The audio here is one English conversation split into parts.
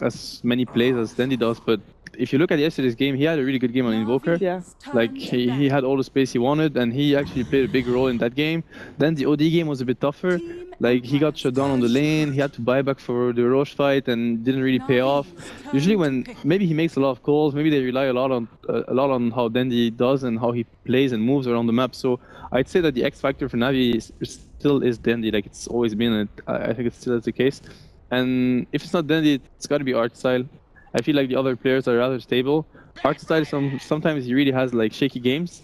as many plays as Dandy does, but if you look at yesterday's game, he had a really good game on Invoker. Yeah. Like he had all the space he wanted, and he actually played a big role in that game. Then the OD game was a bit tougher. Like he got shut down on the lane, he had to buy back for the Roche fight, and didn't really pay off. Usually, when maybe he makes a lot of calls, maybe they rely a lot on how Dandy does and how he plays and moves around the map. So I'd say that the X factor for Navi still is Dandy. Like it's always been, and I think it still is the case. And if it's not Dandy, it's got to be Artstyle. I feel like the other players are rather stable. Artstyle sometimes he really has like shaky games.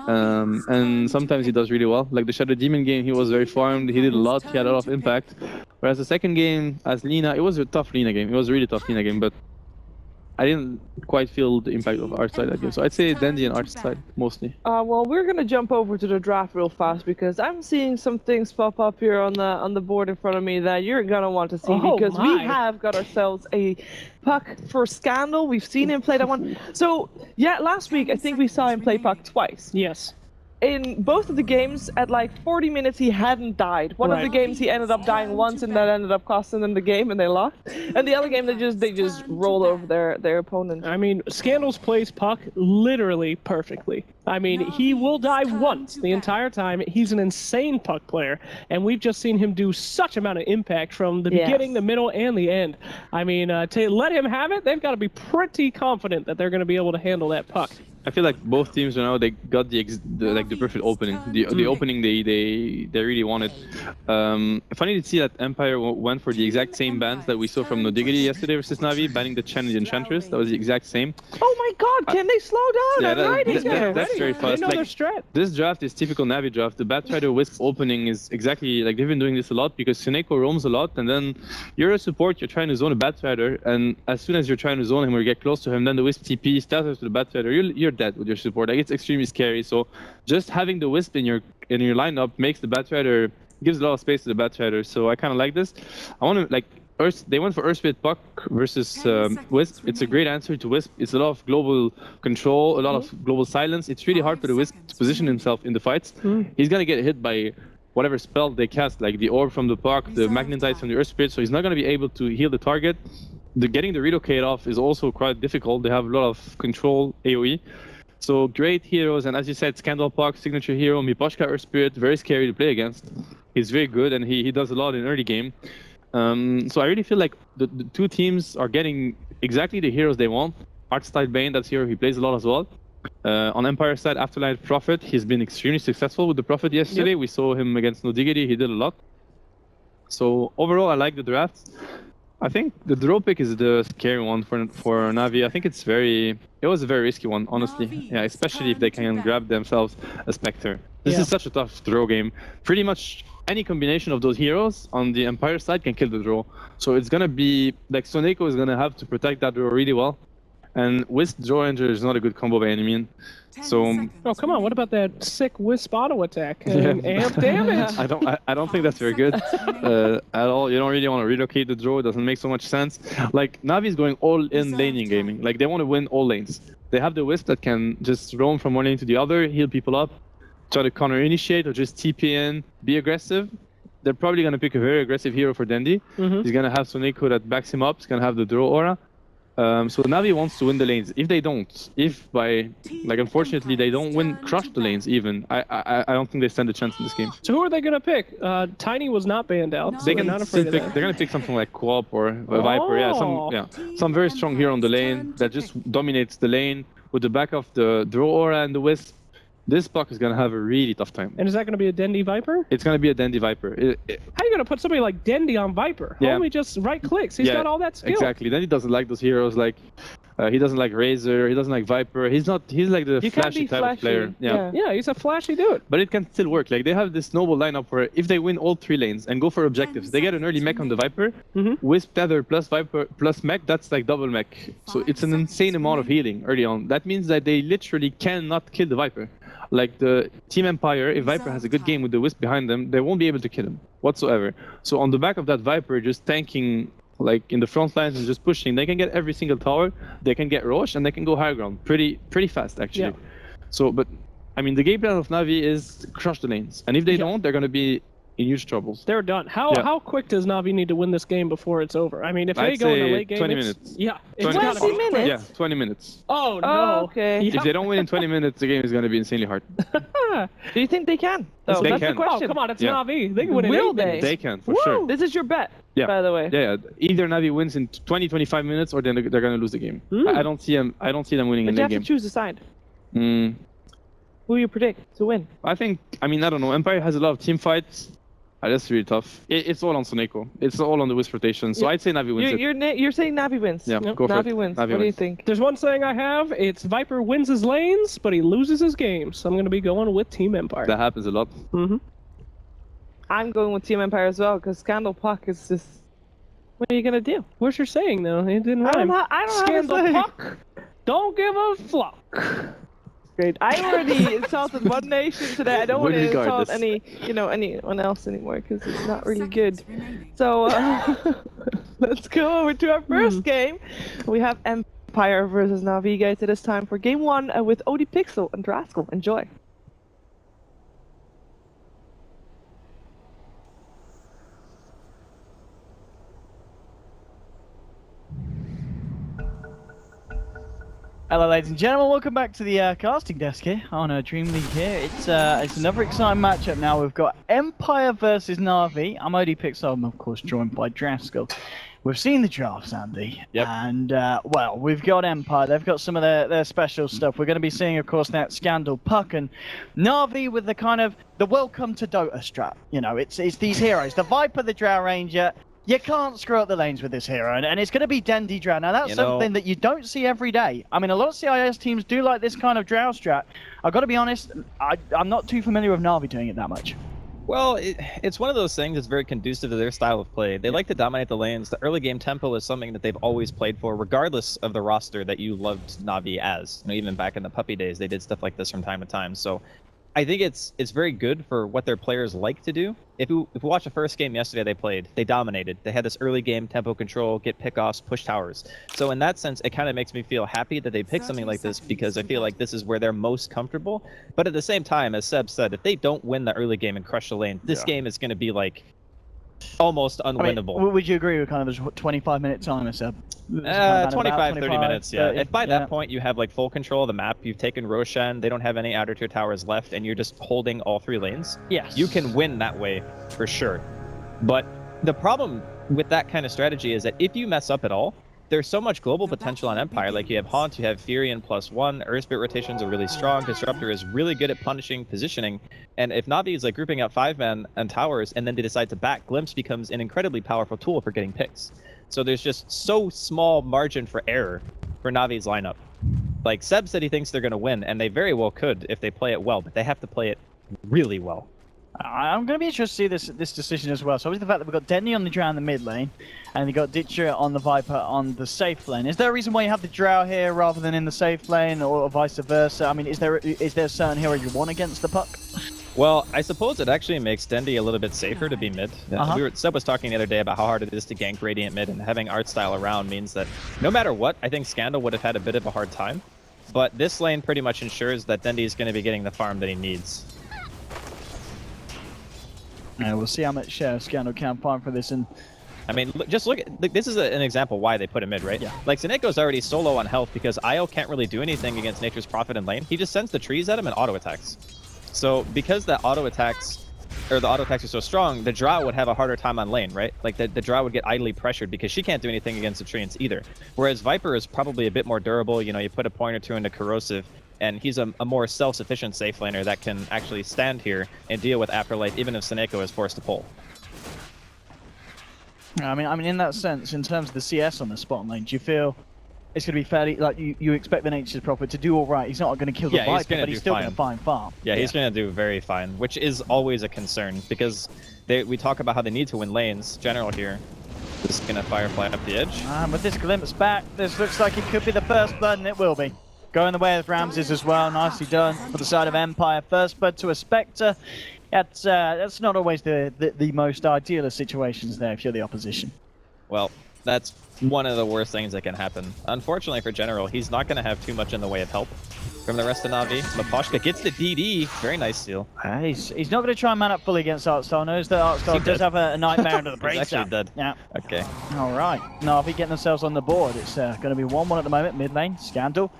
And sometimes he does really well. Like the Shadow Demon game, he was very farmed, he did a lot, he had a lot of impact. Whereas the second game, as Lina, it was a tough Lina game. It was a really tough Lina game, but I didn't quite feel the impact of Artstyle that game. So I'd say Dandy and Artstyle, mostly. Well, we're gonna jump over to the draft real fast because I'm seeing some things pop up here on the board in front of me that you're gonna want to see because we have got ourselves a puck for Scandal. We've seen him play that one. So yeah, last week I think we saw him play puck twice. Yes. In both of the games, at like 40 minutes, he hadn't died. One of the games, he ended up dying once, and that ended up costing them the game, and they lost. And the other game, they just rolled over their opponent. I mean, Scandals plays puck literally perfectly. I mean, he will die once the entire time. He's an insane puck player, and we've just seen him do such amount of impact from the beginning, the middle, and the end. I mean, to let him have it, they've got to be pretty confident that they're going to be able to handle that puck. I feel like both teams right now they got the perfect opening. The opening they really wanted. Funny to see that Empire went for the exact same bans that we saw from No Diggity yesterday versus Navi, banning the Chen and the Enchantress. That was the exact same. Oh my God! Can they slow down? Yeah, that's very fast. Like, this draft is typical Navi draft. The Batrider Wisp opening is exactly like they've been doing this a lot because Suneko roams a lot, and then you're a support. You're trying to zone a Batrider, and as soon as you're trying to zone him or get close to him, then the Wisp TP status to the Batrider. You're dead with your support. Like it's extremely scary. So just having the Wisp in your lineup makes the Batrider gives a lot of space to the Batrider. So I kind of like this. I want to like they went for Earthspit Puck versus Wisp. It's a great answer to Wisp. It's a lot of global control, a lot of global silence. It's really hard for the Wisp to position himself in the fights. He's gonna get hit by whatever spell they cast, like the Orb from the Puck, the Magnetite from the Earthspit. So he's not gonna be able to heal the target. Getting the relocate off is also quite difficult. They have a lot of control AoE. So great heroes, and as you said, Scandal Puck, signature hero, Miposhka Earth Spirit, very scary to play against. He's very good, and he does a lot in early game. So I really feel like the two teams are getting exactly the heroes they want. Artstyle Bane, that's hero he plays a lot as well. On Empire side, Afterlife Prophet, he's been extremely successful with the Prophet yesterday. We saw him against No Diggity, he did a lot. So overall, I like the draft. I think the draw pick is the scary one for Navi. I think it was a very risky one, honestly. Yeah, especially if they can grab themselves a Spectre. This is such a tough draw game. Pretty much any combination of those heroes on the Empire side can kill the draw. So it's gonna be like Soneko is gonna have to protect that draw really well. And Wisp Draw Ranger is not a good combo by any means. So oh come on, what about that sick Wisp auto attack and amp damage? I don't think that's very good at all. You don't really want to relocate the draw. It doesn't make so much sense. Like Navi is going all in laning gaming. Like they want to win all lanes. They have the Wisp that can just roam from one lane to the other, heal people up, try to counter initiate or just TP in, be aggressive. They're probably gonna pick a very aggressive hero for Dandy. He's gonna have Soneko that backs him up. He's gonna have the draw aura. So Navi wants to win the lanes. If they don't, unfortunately they don't crush the lanes even, I don't think they stand a chance in this game. So who are they gonna pick? Tiny was not banned out. So they're gonna pick something like Co-op or a Viper. Some very strong hero on the lane that just dominates the lane with the back of the draw aura and the Wisp. This puck is gonna have a really tough time. And is that gonna be a Dendy Viper? It's gonna be a Dandy Viper. How are you gonna put somebody like Dendy on Viper? Only just right clicks. He's got all that skill. Exactly. Dandy doesn't like those heroes. Like he doesn't like Razor. He doesn't like Viper. He's like the flashy type of player. Yeah, he's a flashy dude. But it can still work. Like they have this noble lineup where if they win all 3 lanes and go for objectives, they get an early mech on the Viper. Wisp Tether plus Viper plus mech. That's like double mech. So it's an insane amount of healing early on. That means that they literally cannot kill the Viper. Like the Team Empire, if Viper has a good game with the Wisp behind them, they won't be able to kill him whatsoever. So on the back of that Viper, just tanking like in the front lines and just pushing, they can get every single tower, they can get Roche, and they can go high ground pretty fast actually. So, but I mean, the game plan of Navi is crush the lanes, and if they don't, they're going to be in huge troubles. They're done. How quick does Na'Vi need to win this game before it's over? I mean, if they I'd go in say a late game, 20 minutes. Yeah, it's 20 gotta be minutes? Yeah, 20 minutes. Oh no. Oh, okay. Yeah. If they don't win in 20 minutes, the game is going to be insanely hard. Do you think they can? They That's can. the question. Oh, come on, it's Yeah. Na'Vi. They can win in Will 8 they? minutes. They can, for Woo! sure. This is your bet, Yeah. by the way. Yeah, either Na'Vi wins in 20-25 minutes, or then they're going to lose the game. I don't see them winning But in you the have game. to choose a side. Mm, Who you predict to win? I don't know. Empire has a lot of team fights. That's really tough. It's all on Soneko. It's all on the Wisp rotation. So I'd say Na'Vi wins it. You're saying Na'Vi wins? Yeah, Yep. go for it. Na'Vi wins. Na'Vi What do you wins. think? There's one saying I have. It's Viper wins his lanes, but he loses his games. So I'm going to be going with Team Empire. That happens a lot. I'm going with Team Empire as well, because Scandal Puck is just... What are you going to do? What's your saying, though? It didn't I rhyme. don't Scandal have a say. Puck, don't give a fuck. Great. I already insulted one nation today. I don't want to insult anyone else anymore, because it's not really good. So let's go over to our first game. We have Empire versus Na'Vi, guys. It is time for game 1 with Odie Pixel and Rascal. Enjoy. Hello ladies and gentlemen, welcome back to the casting desk here on DreamLeague here. It's another exciting matchup now. We've got Empire versus Na'Vi. I'm Odie Pixel, I'm of course joined by Draskell. We've seen the drafts, Andy. Yep. And, well, we've got Empire. They've got some of their special stuff. We're going to be seeing, of course, that Scandal Puck and Na'Vi with the kind of the welcome to Dota strat. You know, it's these heroes. The Viper, the Drow Ranger. You can't screw up the lanes with this hero, and it's going to be Dendi Drow. Now, that's something that you don't see every day. I mean, a lot of CIS teams do like this kind of Drow strat. I've got to be honest, I'm not too familiar with Na'Vi doing it that much. Well, it's one of those things that's very conducive to their style of play. They like to dominate the lanes. The early game tempo is something that they've always played for, regardless of the roster that you loved Na'Vi as. You know, even back in the puppy days, they did stuff like this from time to time. So I think it's very good for what their players like to do. If you watch the first game yesterday they played, they dominated. They had this early game tempo control, get pickoffs, push towers. So in that sense, it kind of makes me feel happy that they picked something like this, because I feel like this is where they're most comfortable. But at the same time, as Seb said, if they don't win the early game and crush the lane, this game is going to be like almost unwinnable. I mean, would you agree with kind of a 25-minute timer, Seb? 25, 30 minutes, yeah. 30, if by that point you have like full control of the map, you've taken Roshan, they don't have any outer tier towers left, and you're just holding all 3 lanes, yes, you can win that way for sure. But the problem with that kind of strategy is that if you mess up at all, there's so much global potential on Empire. Like you have Haunt, you have Furion +1, Earthspirit rotations are really strong, Disruptor is really good at punishing positioning, and if Na'Vi is like grouping out 5-man and towers and then they decide to back, Glimpse becomes an incredibly powerful tool for getting picks. So there's just so small margin for error for Na'Vi's lineup. Like Seb said he thinks they're going to win, and they very well could if they play it well, but they have to play it really well. I'm going to be interested to see this decision as well. So obviously the fact that we've got Denny on the Drow in the mid lane, and you've got Ditcher on the Viper on the safe lane. Is there a reason why you have the Drow here rather than in the safe lane, or vice versa? I mean, is there a certain hero you want against the Puck? Well, I suppose it actually makes Dendi a little bit safer to be mid. Seb was talking the other day about how hard it is to gank Radiant mid, and having art style around means that no matter what, I think Scandal would have had a bit of a hard time. But this lane pretty much ensures that Dendi is going to be getting the farm that he needs. We'll see how much Scandal can farm for this. And I mean, just look at this is an example why they put him mid, right? Yeah. Like Soneko's already so low on health because Io can't really do anything against Nature's Prophet in lane. He just sends the trees at him and auto attacks. So because the auto attacks are so strong, the Drow would have a harder time on lane, right? Like the Drow would get idly pressured because she can't do anything against the treants either. Whereas Viper is probably a bit more durable. You know, you put a point or two into corrosive, and he's a more self-sufficient safe laner that can actually stand here and deal with Afterlife even if Soneko is forced to pull. I mean, in that sense, in terms of the CS on the spot lane, do you feel it's going to be fairly, like, you expect the Nature's Prophet to do all right? He's not going to kill the Viper, but he's still going to find farm. Yeah, he's going to do very fine, which is always a concern, because we talk about how they need to win lanes. General here is going to Firefly up the edge. With this Glimpse back, this looks like it could be the first blood, and it will be. Going the way of Ramses as well, nicely done for the side of Empire. First blood to a Spectre. That's not always the most ideal of situations there if you're the opposition. Well, That's one of the worst things that can happen. Unfortunately for General, he's not going to have too much in the way of help from the rest of Na'Vi. Maposhka gets the DD. Very nice steal. He's not going to try and man up fully against Artstar. Knows that Artstar does have a nightmare under the brain. He's actually dead. Yeah. Okay. All right. Na'Vi getting themselves on the board. It's going to be 1-1 at the moment. Mid lane. Scandal.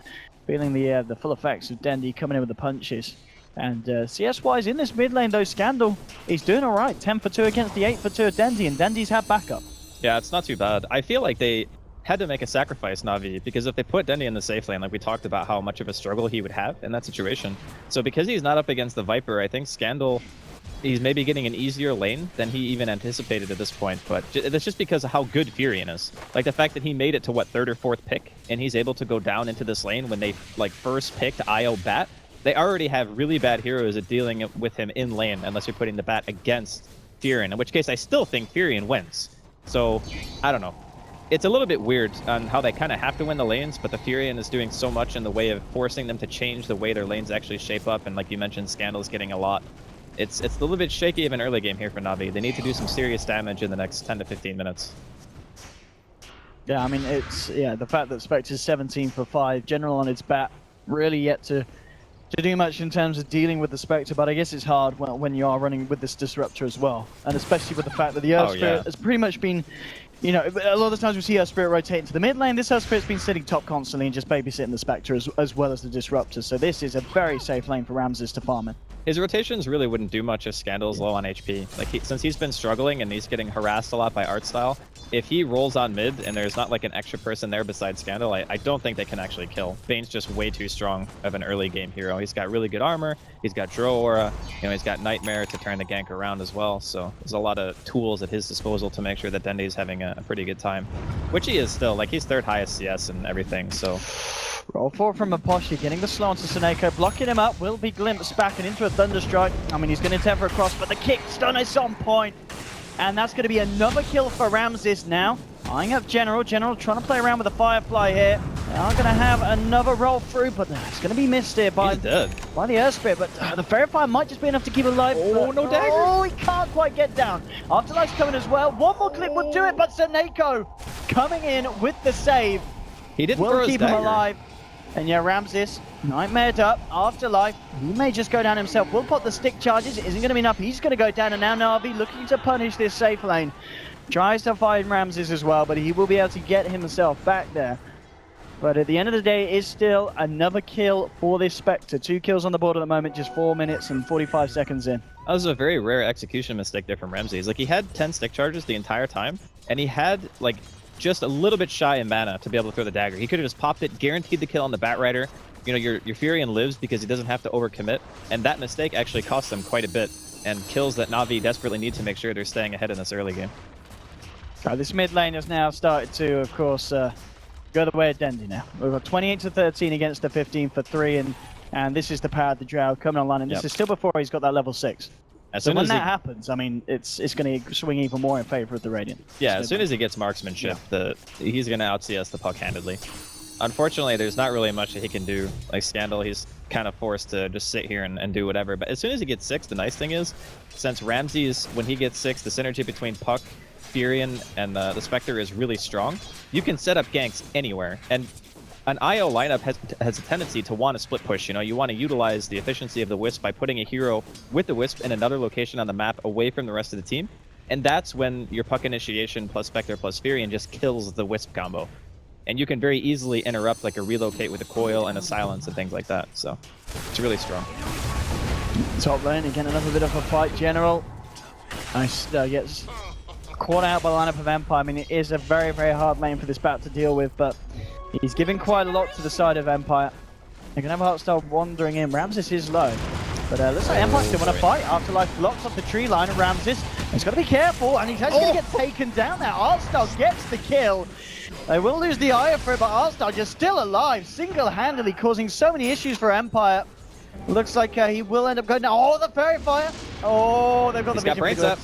Feeling the full effects of Dendi coming in with the punches. And CS-wise in this mid lane, though, Scandal, he's doing all right. 10 for 2 against the 8 for 2 of Dendi, and Dendi's had backup. Yeah, it's not too bad. I feel like they had to make a sacrifice, Na'Vi, because if they put Dendi in the safe lane, like we talked about how much of a struggle he would have in that situation. So because he's not up against the Viper, I think Scandal, he's maybe getting an easier lane than he even anticipated at this point. But that's just because of how good Furion is. Like the fact that he made it to, what, 3rd or 4th pick, and he's able to go down into this lane when they like first picked IO Bat. They already have really bad heroes at dealing with him in lane, unless you're putting the Bat against Furion, in which case I still think Furion wins. So, I don't know. It's a little bit weird on how they kind of have to win the lanes, but the Furion is doing so much in the way of forcing them to change the way their lanes actually shape up, and like you mentioned, Scandal's getting a lot. It's a little bit shaky of an early game here for Na'Vi. They need to do some serious damage in the next 10 to 15 minutes. Yeah, I mean, the fact that Spectre's 17 for 5, General on its bat, really yet to do much in terms of dealing with the Spectre, but I guess it's hard when you are running with this Disruptor as well. And especially with the fact that the Earth Spirit has pretty much been, you know, a lot of the times we see Earth Spirit rotate into the mid lane. This Earth Spirit's been sitting top constantly and just babysitting the Spectre as well as the Disruptor. So this is a very safe lane for Ramses to farm in. His rotations really wouldn't do much if Scandal's low on HP. Like since he's been struggling and he's getting harassed a lot by Artstyle, if he rolls on mid and there's not like an extra person there besides Scandal, I don't think they can actually kill. Bane's just way too strong of an early game hero. He's got really good armor, he's got Drow Aura, you know, he's got Nightmare to turn the gank around as well. So there's a lot of tools at his disposal to make sure that Dendi's having a pretty good time. Which he is still. Like he's 3rd highest CS and everything, so... Roll 4 from Maposhi, getting the slow onto Seneko, blocking him up, will be glimpsed back and into a Thunderstrike. I mean, he's going to temper across, but the kick stun is on point. And that's going to be another kill for Ramses now. Eyeing up General trying to play around with the Firefly here. They are going to have another roll through, but it's going to be missed here by the Earth Spirit. But the Fairy Fire might just be enough to keep him alive. Oh, no dagger. Oh, he can't quite get down. Afterlife's coming as well. One more clip will do it, but Seneko coming in with the save. He didn't will keep him alive. And yeah, Ramses, nightmared up, Afterlife, he may just go down himself. Will put the stick charges, it isn't going to be enough. He's going to go down, and now Na'Vi looking to punish this safe lane. Tries to find Ramses as well, but he will be able to get himself back there. But at the end of the day, it is still another kill for this Spectre. 2 kills on the board at the moment, just 4 minutes and 45 seconds in. That was a very rare execution mistake there from Ramses. Like, he had 10 stick charges the entire time, and he had, like, just a little bit shy in mana to be able to throw the dagger. He could have just popped it, guaranteed the kill on the Batrider. You know, your Furion lives because he doesn't have to overcommit, and that mistake actually cost them quite a bit, and kills that Na'Vi desperately need to make sure they're staying ahead in this early game. This mid lane has now started to, of course, go the way of Dendi now. We've got 28 to 13 against the 15 for 3, and this is the power of the Drow coming online, and this is still before he's got that level 6. So when that happens, I mean, it's going to swing even more in favor of the Radiant. Yeah, as soon as he gets marksmanship, he's going to out-CS the puck handedly. Unfortunately, there's not really much that he can do. Like Scandal, he's kind of forced to just sit here and do whatever. But as soon as he gets 6, the nice thing is, since Ramses, when he gets 6, the synergy between Puck, Furion, and the Spectre is really strong, you can set up ganks anywhere. And an IO lineup has a tendency to want to split push. You know, you want to utilize the efficiency of the Wisp by putting a hero with the Wisp in another location on the map away from the rest of the team. And that's when your Puck initiation plus Spectre plus Furion just kills the Wisp combo. And you can very easily interrupt like a relocate with a coil and a silence and things like that. So it's really strong. Top lane, again, another bit of a fight. General, nice, gets caught out by the lineup of Empire. I mean, it is a very, very hard lane for this bat to deal with, but he's giving quite a lot to the side of Empire. They're going to have Heartstyle wandering in. Ramses is low. But looks like Empire still want to fight. Afterlife blocks off the tree line of Ramses. He's got to be careful, and he's actually going to get taken down there. Heartstyle gets the kill. They will lose the eye for it, but Heartstyle just still alive, single-handedly causing so many issues for Empire. Looks like he will end up going down. Oh, the Fairy Fire! Oh, they've got the vision for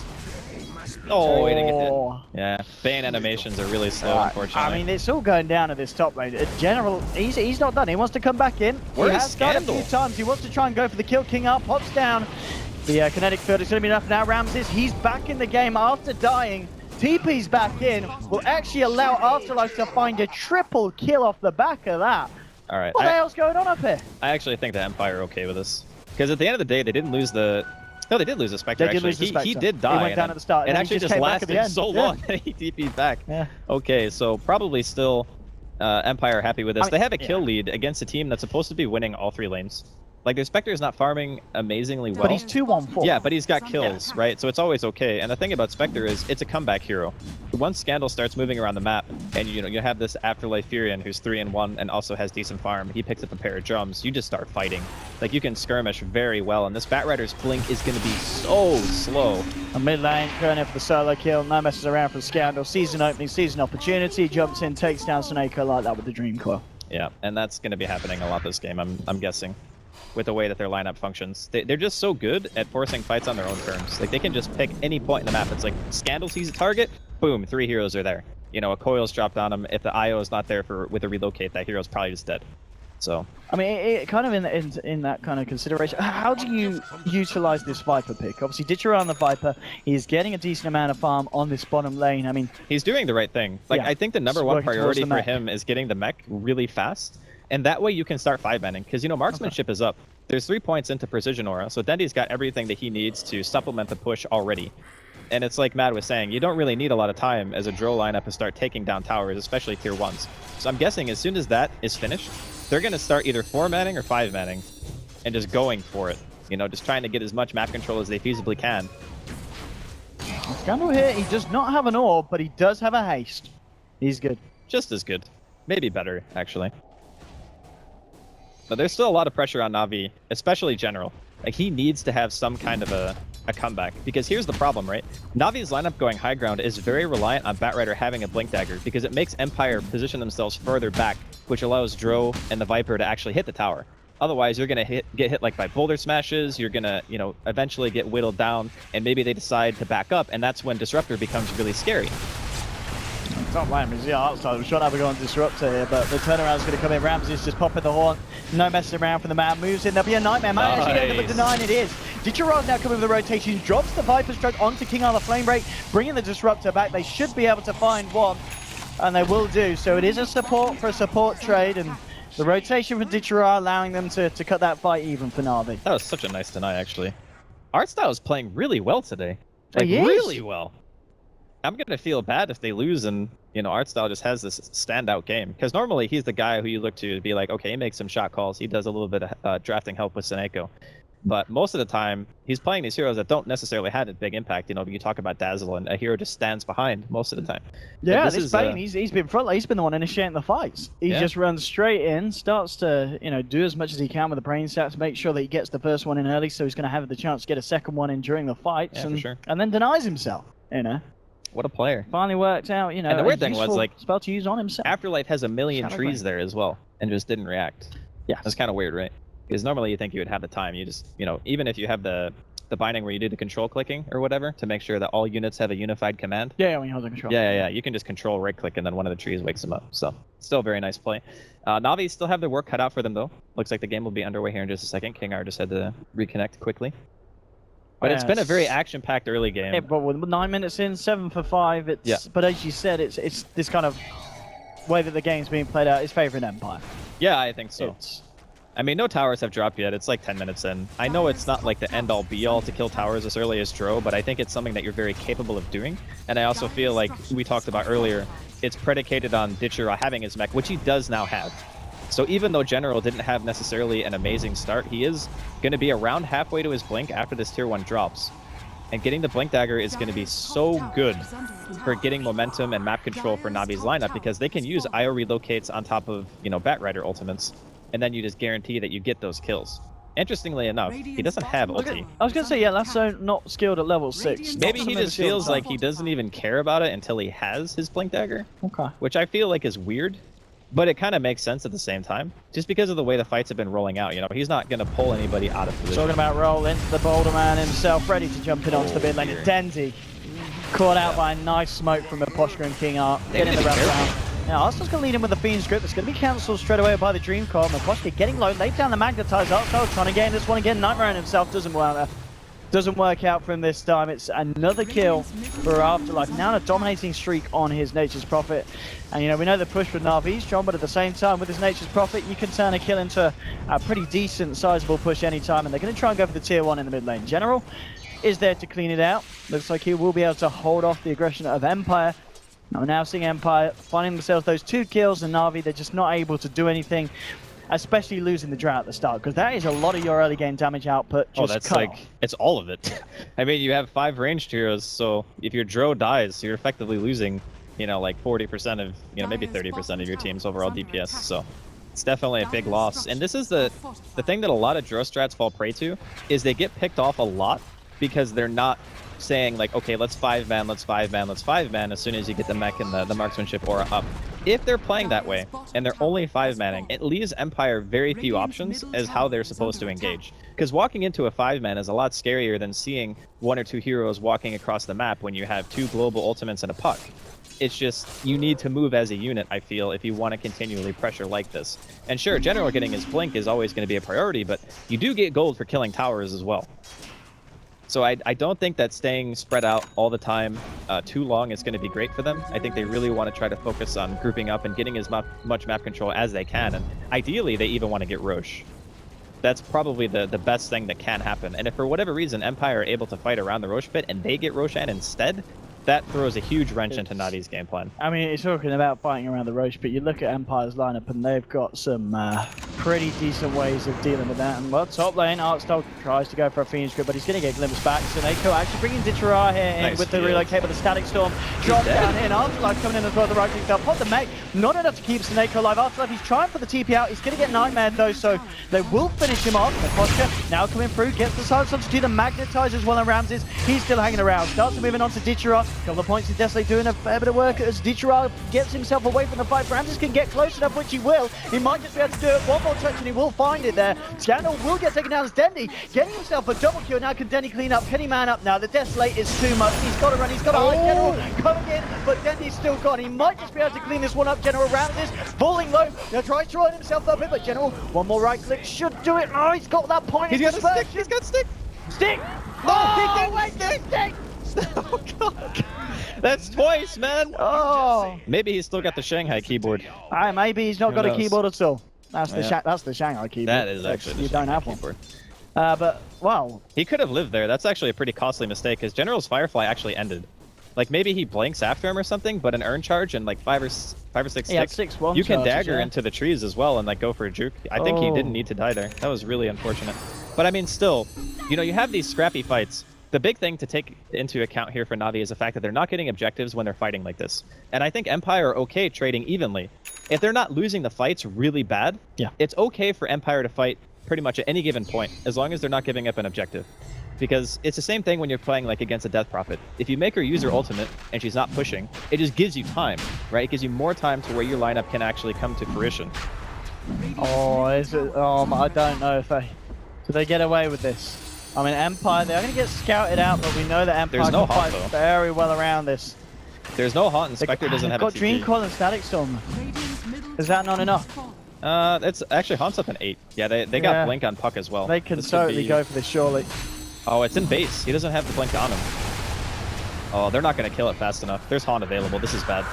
Oh, he didn't get hit. Yeah, Bane animations are really slow, unfortunately. I mean, it's all going down at this top lane. General, he's not done. He wants to come back in. He has done a few times. He wants to try and go for the kill. King up, pops down. The kinetic field is going to be enough now. Ramses, he's back in the game after dying. TP's back in, will actually allow Afterlife to find a triple kill off the back of that. All right. What the hell's going on up here? I actually think the Empire are okay with this. Because at the end of the day, they didn't lose the... No, they did lose the Spectre, They did actually. lose the Spectre. He did die. He went down at the start. It And actually just just came back at the lasted end. so long that he TP'd back. Yeah. Okay, so probably still Empire happy with this. I mean, they have a kill lead against a team that's supposed to be winning all 3 lanes. Like, their Spectre is not farming amazingly well. But he's 2-1-4. Yeah, but he's got kills, right? So it's always okay. And the thing about Spectre is it's a comeback hero. Once Scandal starts moving around the map, and you have this Afterlife Furion who's 3-1 and also has decent farm, he picks up a pair of drums, you just start fighting. Like, you can skirmish very well, and this Batrider's blink is going to be so slow. A mid lane, going in for the solo kill, no messes around from Scandal, sees an opening, sees an opportunity, jumps in, takes down Snake like that with the Dream Coil. Yeah, and that's going to be happening a lot this game, I'm guessing, with the way that their lineup functions. They're just so good at forcing fights on their own terms. Like, they can just pick any point in the map. It's like, Scandal sees a target, boom, 3 heroes are there. You know, a coil's dropped on them. If the IO is not there with a relocate, that hero's probably just dead. So, I mean, it kind of in that kind of consideration, how do you utilize this Viper pick? Obviously, Ditcher on the Viper, he's getting a decent amount of farm on this bottom lane. I mean, he's doing the right thing. Like, yeah, I think the number one working towards priority the for mech. him is getting the mech really fast. And that way you can start 5-manning. Because, you know, marksmanship is up. There's 3 points into Precision Aura. So Dendy's got everything that he needs to supplement the push already. And it's like Matt was saying, you don't really need a lot of time as a Drow lineup to start taking down towers, especially tier 1s. So I'm guessing as soon as that is finished, they're going to start either 4-manning or 5-manning and just going for it. You know, just trying to get as much map control as they feasibly can. Scandal here, he does not have an orb, but he does have a haste. He's good. Just as good. Maybe better, actually. But there's still a lot of pressure on Na'Vi, especially General. Like, he needs to have some kind of a comeback. Because here's the problem, right? Na'Vi's lineup going high ground is very reliant on Batrider having a Blink Dagger, because it makes Empire position themselves further back, which allows Drow and the Viper to actually hit the tower. Otherwise, you're going to get hit like by boulder smashes, you're going to, you know, eventually get whittled down, and maybe they decide to back up, and that's when Disruptor becomes really scary. Top lane is outside. We're trying to have a go on Disruptor here, but the turnaround's going to come in. Ramsey's just popping the horn. No messing around from the man. Moves in. There'll be a Nightmare. Might actually end up with the 9. It is. Ditcher's now coming with the rotation. Drops the Viper Stroke onto King Arthur Flame Break, bringing the Disruptor back. They should be able to find one, and they will do. So it is a support for a support trade, and the rotation from Ditcher allowing them to cut that fight even for Na'Vi. That was such a nice deny, actually. Artstyle is playing really well today. Like, He is. really well. I'm going to feel bad if they lose and, you know, Artstyle just has this standout game. Because normally he's the guy who you look to be like, okay, he makes some shot calls. He does a little bit of drafting help with Seneko. But most of the time, he's playing these heroes that don't necessarily have a big impact. You know, you talk about Dazzle, and a hero just stands behind most of the time. Yeah, this Bane, he's been front. He's been the one initiating the fights. He just runs straight in, starts to, you know, do as much as he can with the brain stats, make sure that he gets the first one in early, so he's going to have the chance to get a second one in during the fights, and then denies himself. You know, what a player! Finally worked out. You know, and the weird thing was, like, spell to use on himself. Afterlife has a million trees there as well, and just didn't react. Yeah, that's kind of weird, right? Because normally you think you would have the time. You just, you know, even if you have the binding where you do the control clicking or whatever to make sure that all units have a unified command. Yeah, when you hold the control. Yeah. You can just control right click and then one of the trees wakes them up. So still a very nice play. Na'Vi still have their work cut out for them though. Looks like the game will be underway here in just a second. King R just had to reconnect quickly. But it's been a very action-packed early game. Yeah, but with 9 minutes in, 7 for 5. It's but as you said, it's this kind of way that the game's being played out is favoring Empire. Yeah, I think so. I mean, no towers have dropped yet. It's like 10 minutes in. I know it's not like the end-all be-all to kill towers as early as Drow, but I think it's something that you're very capable of doing. And I also feel like we talked about earlier, it's predicated on Ditcher having his mech, which he does now have. So even though General didn't have necessarily an amazing start, he is going to be around halfway to his blink after this tier 1 drops. And getting the Blink Dagger is going to be so good for getting momentum and map control for Na'Vi's lineup, because they can use IO relocates on top of, you know, Batrider ultimates. And then you just guarantee that you get those kills. Interestingly enough, he doesn't have ulti. I was going to say, yeah, Lasso not skilled at level 6. Maybe he just feels like he doesn't even care about it until he has his Blink Dagger. Okay. Which I feel like is weird, but it kind of makes sense at the same time. Just because of the way the fights have been rolling out, you know, he's not going to pull anybody out of position. Talking about rolling, the Boulder Man himself ready to jump in onto the mid lane. Dendy caught out by a nice smoke from Aposhka and King Art. Getting the wrap around. Now, Arsenal's going to lead in with the Fiend's Grip. That's going to be cancelled straight away by the Dream Coil. Aposhka getting low, laid down the Magnetize. Arsenal trying to gain this one again. Nightmare on himself doesn't well there. Doesn't work out for him this time. It's another kill for Afterlife. Now a dominating streak on his Nature's Prophet. And you know, we know the push with Na'Vi's strong, but at the same time with his Nature's Prophet, you can turn a kill into a pretty decent, sizable push anytime. And they're going to try and go for the tier 1 in the mid lane. General is there to clean it out. Looks like he will be able to hold off the aggression of Empire. Now we're now seeing Empire finding themselves those 2 kills, and Na'Vi, they're just not able to do anything. Especially losing the drought at the start, because that is a lot of your early game damage output. Just that's like, it's all of it. I mean, you have 5 ranged heroes, so if your Dro dies, you're effectively losing, you know, like 40% of, you know, maybe 30% of your team's overall DPS. So it's definitely a big loss. And this is the thing that a lot of Dro strats fall prey to, is they get picked off a lot because they're not saying like, okay, let's 5-man, let's 5-man, let's 5-man as soon as you get the mech and the marksmanship aura up. If they're playing that way and they're only 5-manning, it leaves Empire very few options as how they're supposed to engage. Because walking into a 5-man is a lot scarier than seeing 1 or 2 heroes walking across the map when you have 2 global ultimates and a puck. It's just, you need to move as a unit, I feel, if you want to continually pressure like this. And sure, General getting his blink is always going to be a priority, but you do get gold for killing towers as well. So I don't think that staying spread out all the time too long is going to be great for them. I think they really want to try to focus on grouping up and getting as much map control as they can. And ideally, they even want to get Roche. That's probably the best thing that can happen. And if for whatever reason Empire are able to fight around the Roche pit and they get Roshan instead, that throws a huge wrench into Navi's game plan. I mean, it's talking about fighting around the Roche, but you look at Empire's lineup and they've got some pretty decent ways of dealing with that. And well, top lane, Artstar tries to go for a Phoenix Grip, but he's going to get glimpsed back. So Neko actually bringing Ditchara here in with the relocate, but the Static Storm drops down here. And Afterlife coming in as well, the right thing down. Pop the mech, not enough to keep Sneko alive. Afterlife, he's trying for the TP out. He's going to get Nightmare though, so they will finish him off. Naposca now coming through, gets the silence onto the magnetize as well, and Ramses, he's still hanging around. Starts moving on to Ditchara. Couple of points to Desolate doing a fair bit of work as Ditchara gets himself away from the fight. Ramses can get close enough, which he will. He might just be able to do it. One more touch and he will find it there. Scandal will get taken down as Dendy getting himself a double kill. Now can Dendy clean up? Can he man up now? The Desolate is too much. He's got to run. He's got to hide General coming in, but Dendy's still gone. He might just be able to clean this one up. General Ramses falling low. Now tries to run himself up it, but General, one more right click should do it. Oh, he's got that point. He's got a stick. He's got stick. Stick. Oh, wait, stick. Oh, God. That's twice, man. Oh. Maybe he's still got the Shanghai keyboard. Maybe he's not got a keyboard at all. That's the Shanghai keyboard. That is actually you don't have one. But wow, he could have lived there. That's actually a pretty costly mistake because General's Firefly actually ended. Like maybe he blinks after him or something, but an urn charge and like 5 or 6 sticks, you can dagger into the trees as well and like go for a juke. I think he didn't need to die there. That was really unfortunate. But I mean, still, you know, you have these scrappy fights. The big thing to take into account here for Navi is the fact that they're not getting objectives when they're fighting like this. And I think Empire are okay trading evenly. If they're not losing the fights really bad, it's okay for Empire to fight pretty much at any given point, as long as they're not giving up an objective. Because it's the same thing when you're playing like against a Death Prophet. If you make her use her ultimate and she's not pushing, it just gives you time, right? It gives you more time to where your lineup can actually come to fruition. I don't know if they get away with this. I mean, Empire, they're going to get scouted out, but we know that Empire can fight very well around this. There's no haunt, and Spectre doesn't have a TP. Got Dream Coil and Static Storm. Is that not enough? It's actually Haunt's up in 8. Yeah, they got Blink on Puck as well. They can totally go for this, surely. Oh, it's in base. He doesn't have the Blink on him. Oh, they're not going to kill it fast enough. There's Haunt available. This is bad.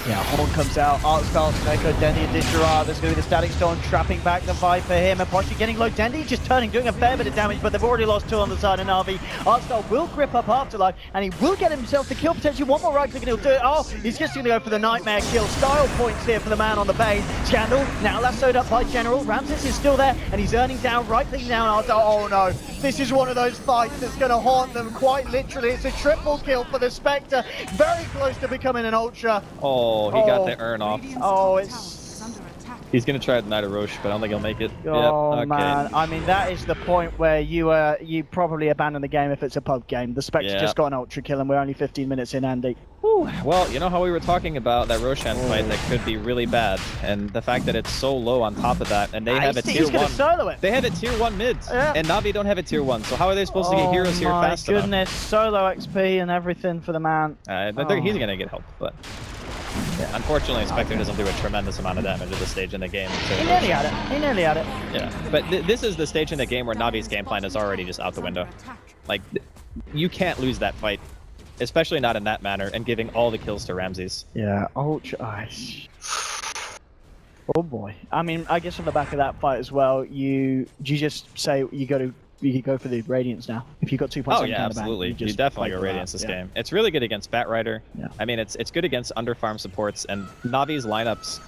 Yeah, Horn comes out, Artstar, Sneko, Dendy and Ditchara. There's going to be the Static Storm trapping back the Viper here. Mapochi getting low. Dendy just turning, doing a fair bit of damage, but they've already lost 2 on the side of Na'Vi. Artstar will grip up Afterlife, and he will get himself the kill. Potentially one more right click and he'll do it. Oh, he's just going to go for the Nightmare kill. Style points here for the man on the base. Scandal, now lassoed up by General. Ramses is still there, and he's earning down, right clicking down Artstar. Oh no, this is one of those fights that's going to haunt them quite literally. It's a triple kill for the Spectre. Very close to becoming an Ultra. Oh, he got the urn off. Oh, it's... He's going to try the Knight of Roche, but I don't think he'll make it. Oh, okay. Man. I mean, that is the point where you probably abandon the game if it's a pub game. The Spectre just got an Ultra kill, and we're only 15 minutes in, Andy. Whew. Well, you know how we were talking about that Roshan fight that could be really bad, and the fact that it's so low on top of that, and they have a tier 1. Solo it. They have a tier 1 mids, and Navi don't have a tier 1, so how are they supposed to get heroes here fast enough? Solo XP and everything for the man. He's going to get help, but... Unfortunately, Spectre doesn't do a tremendous amount of damage at this stage in the game. So He nearly had it. He nearly had it. Yeah, but this is the stage in the game where Navi's game plan is already just out the window. Like, you can't lose that fight, especially not in that manner, and giving all the kills to Ramses. Yeah, ultra ice. Oh boy. I mean, I guess on the back of that fight as well, you just say you go for the Radiance now. If you've got 2 points Oh on yeah, absolutely. You definitely go Radiance this game. It's really good against Batrider. Yeah. I mean, it's good against underfarm supports, and Navi's lineups,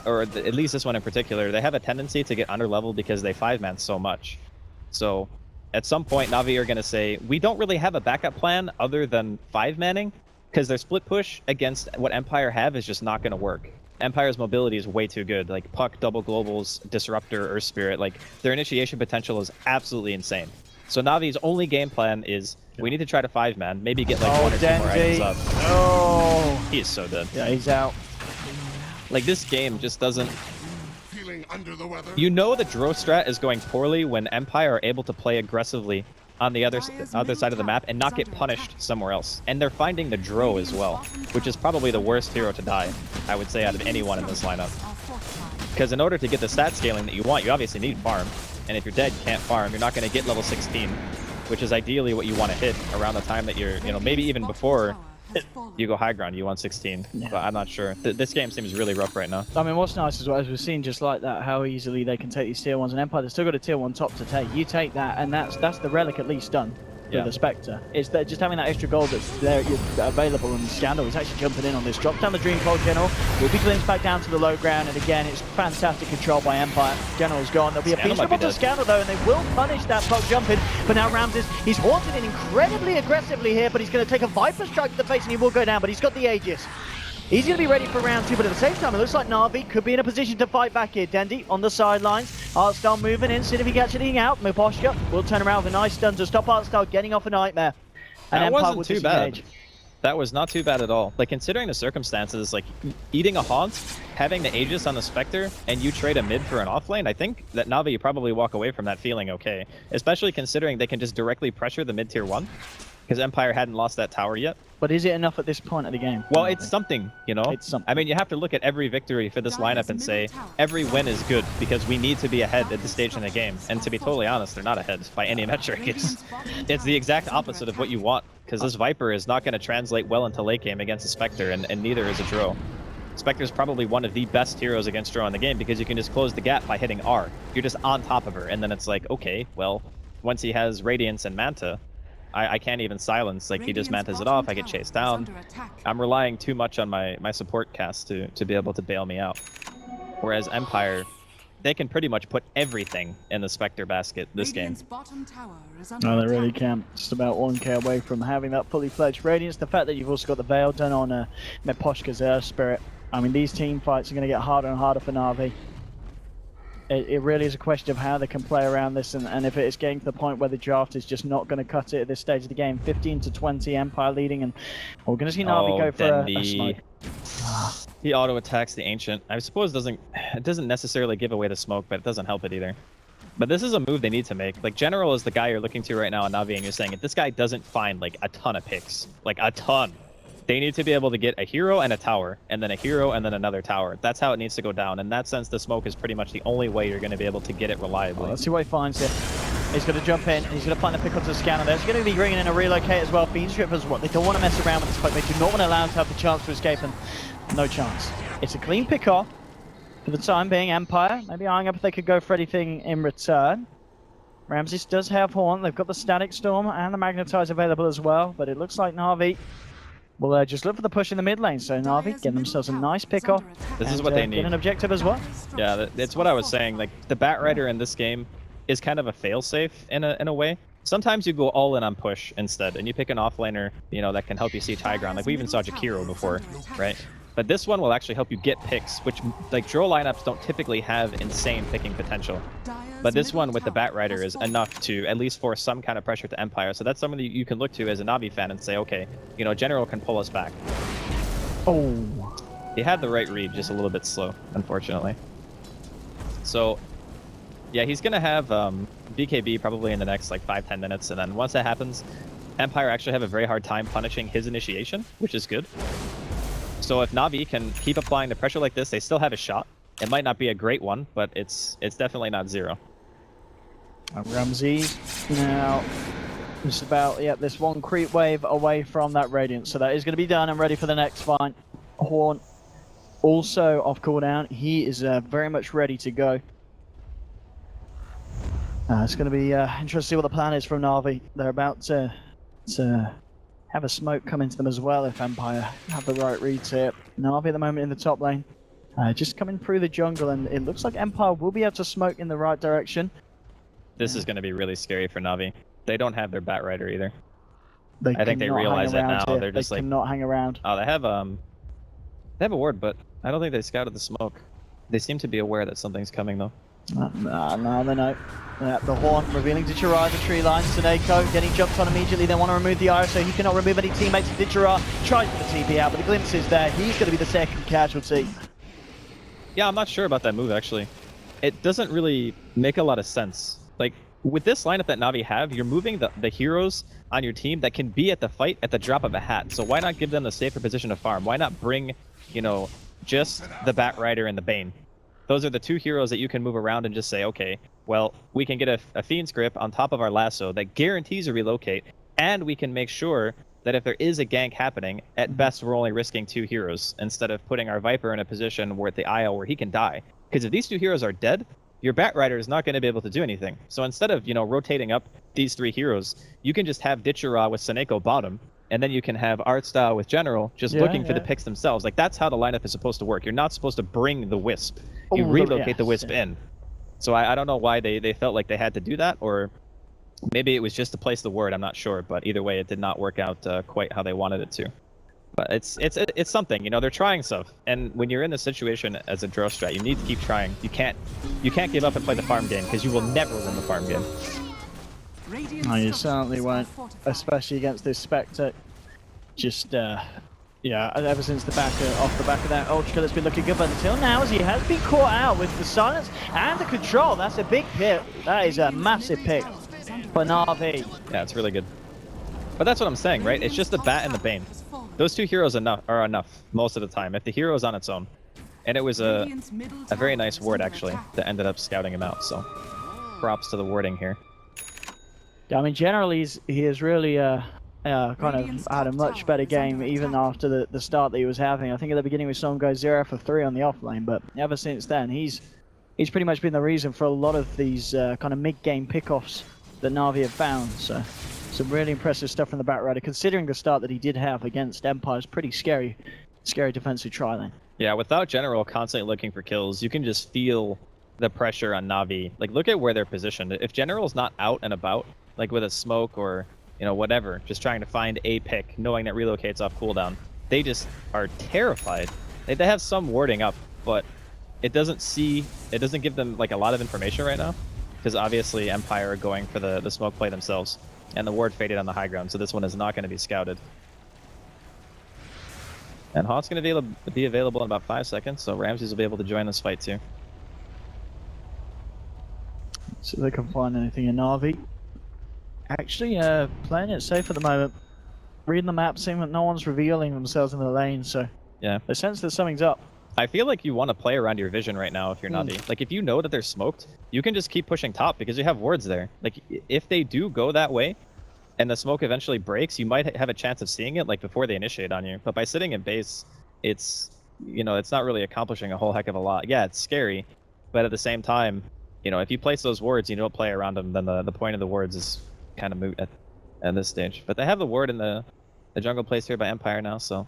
or at least this one in particular, they have a tendency to get underleveled because they 5-man so much. So at some point, Navi are going to say, we don't really have a backup plan other than 5-manning, because their split push against what Empire have is just not going to work. Empire's mobility is way too good. Like Puck, Double Globals, Disruptor, Earth Spirit, like their initiation potential is absolutely insane. So Navi's only game plan is we need to try to 5-man, maybe get like 1 or 2 more items up. Oh, He is so dead. yeah, he's out. Like this game just doesn't. Feeling under the weather? You know the Dro strat is going poorly when Empire are able to play aggressively on the other side of the map and not get punished somewhere else. And they're finding the Dro as well, which is probably the worst hero to die, I would say, out of anyone in this lineup. Because in order to get the stat scaling that you want, you obviously need farm. And if you're dead, you can't farm. You're not going to get level 16, which is ideally what you want to hit around the time that you're, maybe even before you go high ground, you want 16. Yeah. But I'm not sure. This game seems really rough right now. I mean, what's nice is as we've seen just like that, how easily they can take these tier 1s, and Empire, they've still got a tier 1 top to take. You take that, and that's the relic at least done. Yeah. The Spectre. It's that just having that extra gold that's there available in Scandal. He's actually jumping in on this. Drops down the Dream Cold General. Will be glimpsed back down to the low ground, and again, it's fantastic control by Empire. General's gone. There'll be a piece to Scandal though, and they will punish that Puck jumping. But now Ramses, he's haunted in incredibly aggressively here, but he's going to take a Viper strike to the face, and he will go down. But he's got the Aegis. He's going to be ready for round 2, but at the same time, it looks like Na'Vi could be in a position to fight back here. Dendy on the sidelines. Artstyle moving in, see if he gets anything out. Moposhka will turn around with a nice stun to stop Artstyle getting off a Nightmare. And that Empire wasn't too bad. That was not too bad at all. Like, considering the circumstances, like, eating a Haunt, having the Aegis on the Spectre, and you trade a mid for an offlane, I think that Na'Vi you probably walk away from that feeling okay. Especially considering they can just directly pressure the mid-tier 1. Because Empire hadn't lost that tower yet. But is it enough at this point of the game? Well, it's something, It's something. I mean, you have to look at every victory for this lineup and say, every win is good, because we need to be ahead at this stage in the game. And to be totally honest, they're not ahead by any metric. It's the exact opposite of what you want, because this Viper is not going to translate well into late game against a Spectre, and neither is a Dro. Spectre is probably one of the best heroes against Dro in the game, because you can just close the gap by hitting R. You're just on top of her, and then it's like, okay, well, once he has Radiance and Manta, I can't even silence, like he just mantas it off, I get chased down. I'm relying too much on my support cast to be able to bail me out. Whereas Empire, they can pretty much put everything in the Spectre basket this game. No, they really can. Just about 1k away from having that fully fledged Radiance. The fact that you've also got the Veil done on Meposhka's Earth Spirit. I mean, these team fights are going to get harder and harder for Na'Vi. It really is a question of how they can play around this, and if it is getting to the point where the draft is just not going to cut it at this stage of the game. 15-20, Empire leading, and we're going to see Na'Vi go for a smoke. He auto-attacks the Ancient. I suppose it doesn't necessarily give away the smoke, but it doesn't help it either. But this is a move they need to make. Like, General is the guy you're looking to right now on Na'Vi, and you're saying, if this guy doesn't find, like, a ton of picks, like, a ton, they need to be able to get a hero and a tower, and then a hero and then another tower. That's how it needs to go down. In that sense, the smoke is pretty much the only way you're going to be able to get it reliably. Well, let's see what he finds here. He's going to jump in, and he's going to find the pick up to the scanner there. He's going to be bringing in a relocate as well. Vincere as well. They don't want to mess around with this fight. They do not want to allow him to have the chance to escape, and no chance. It's a clean pick off for the time being. Empire maybe eyeing up if they could go for anything in return. Ramses does have Horn. They've got the Static Storm and the Magnetize available as well, but it looks like Na'Vi will just look for the push in the mid lane. So Na'Vi getting themselves a nice pick off. This is what they need. Get an objective as well. Yeah, it's what I was saying. Like, the Batrider in this game is kind of a failsafe in a way. Sometimes you go all in on push instead, and you pick an offlaner, that can help you see high ground. Like, we even saw Jakiro before, right? But this one will actually help you get picks, which, like, Dro lineups don't typically have insane picking potential. But this one with the Batrider is enough to at least force some kind of pressure to Empire. So that's something that you can look to as a Na'Vi fan and say, okay, General can pull us back. Oh. He had the right read, just a little bit slow, unfortunately. So, yeah, he's going to have BKB probably in the next, 5-10 minutes. And then once that happens, Empire actually have a very hard time punishing his initiation, which is good. So if Na'Vi can keep applying the pressure like this, they still have a shot. It might not be a great one, but it's definitely not zero. Ramsey now just about, this one creep wave away from that Radiant. So that is going to be done and ready for the next fight. Horn also off cooldown. He is very much ready to go. It's going to be interesting to see what the plan is from Na'Vi. They're about to have a smoke come into them as well if Empire have the right reads here. Na'Vi at the moment in the top lane. Just coming through the jungle, and it looks like Empire will be able to smoke in the right direction. This is going to be really scary for Na'Vi. They don't have their Batrider either. I think they realize it now. Here. They're just like... cannot hang around. Oh, they have a ward, but I don't think they scouted the smoke. They seem to be aware that something's coming, though. No, they know. The Horn revealing Ditchara, the tree line. Suneko getting jumped on immediately. They want to remove the Iris, so he cannot remove any teammates. Ditchara tries for the TP out, but the glimpse is there. He's going to be the second casualty. Yeah, I'm not sure about that move, actually. It doesn't really make a lot of sense. Like, with this lineup that Na'Vi have, you're moving the heroes on your team that can be at the fight at the drop of a hat. So why not give them the safer position to farm? Why not bring, you know, just the Batrider and the Bane? Those are the two heroes that you can move around and just say, okay, well, we can get a Fiend's Grip on top of our lasso that guarantees a relocate, and we can make sure that if there is a gank happening, at best we're only risking two heroes instead of putting our Viper in a position where at the IL where he can die. Because if these two heroes are dead, your Batrider is not going to be able to do anything. So instead of, you know, rotating up these three heroes, you can just have Ditchara with Suneko bottom, and then you can have Artstyle with General just looking for the picks themselves. Like, that's how the lineup is supposed to work. You're not supposed to bring the Wisp. You relocate the Wisp in. So I don't know why they felt like they had to do that, or maybe it was just to place the word, I'm not sure. But either way, it did not work out quite how they wanted it to. But it's something, you know, they're trying stuff. And when you're in this situation as a draw strat, you need to keep trying. You can't give up and play the farm game, because you will never win the farm game. No, you certainly won't, especially against this Spectre. Just, yeah, ever since off the back of that Ultra that's been looking good, but until now, as he has been caught out with the silence and the control. That's a big pick. That is a massive pick for Na'Vi. Yeah, it's really good. But that's what I'm saying, right? It's just the Bat and the Bane. Those two heroes are enough most of the time. If the hero is on its own, and it was a very nice ward actually that ended up scouting him out. So props to the warding here. I mean, generally he has really kind of had a much better game even after the start that he was having. I think at the beginning we saw him go 0 for 3 on the offlane, but ever since then he's pretty much been the reason for a lot of these kind of mid-game pickoffs that Na'Vi have found. So some really impressive stuff from the Batrider, considering the start that he did have against Empire's pretty scary defensive tri-lane. Yeah, without General constantly looking for kills, you can just feel the pressure on Na'Vi. Like, look at where they're positioned. If General's not out and about, like with a smoke or, you know, whatever, just trying to find a pick, knowing that relocate's off cooldown, they just are terrified. They have some warding up, but it doesn't give them like a lot of information right now, because obviously Empire are going for the smoke play themselves, and the ward faded on the high ground, so this one is not going to be scouted. And Hot's going to be available in about 5 seconds, so Ramses will be able to join this fight too. So they can find anything in Na'Vi. Actually, playing it safe at the moment. Reading the map, seeing that no one's revealing themselves in the lane, so yeah, they sense that something's up. I feel like you want to play around your vision right now if you're Na'Vi. Like, if you know that they're smoked, you can just keep pushing top because you have wards there. Like, if they do go that way, and the smoke eventually breaks, you might have a chance of seeing it like before they initiate on you. But by sitting in base, it's, you know, it's not really accomplishing a whole heck of a lot. Yeah, it's scary, but at the same time, you know, if you place those wards, you don't play around them, then the point of the wards is kind of moot at this stage. But they have the ward in the jungle placed here by Empire now, so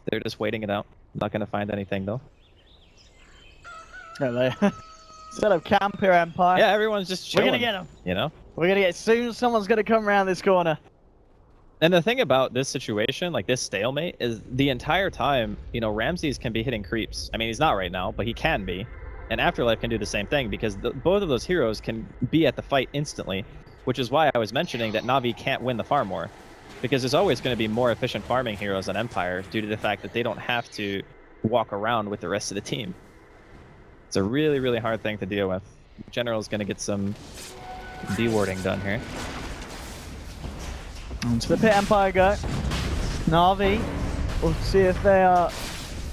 they're just waiting it out. Not going to find anything though. No, they set up camp here, Empire. Yeah, everyone's just chilling. We're gonna get them. You know, we're gonna get soon. Someone's gonna come around this corner. And the thing about this situation, like this stalemate, is the entire time, you know, Ramses can be hitting creeps. I mean, he's not right now, but he can be. And Afterlife can do the same thing, because both of those heroes can be at the fight instantly, which is why I was mentioning that Na'Vi can't win the farm war, because there's always going to be more efficient farming heroes on Empire due to the fact that they don't have to walk around with the rest of the team. It's a really, really hard thing to deal with. General's going to get some de-warding done here. Onto the pit, Empire go. Na'Vi, we'll see if they are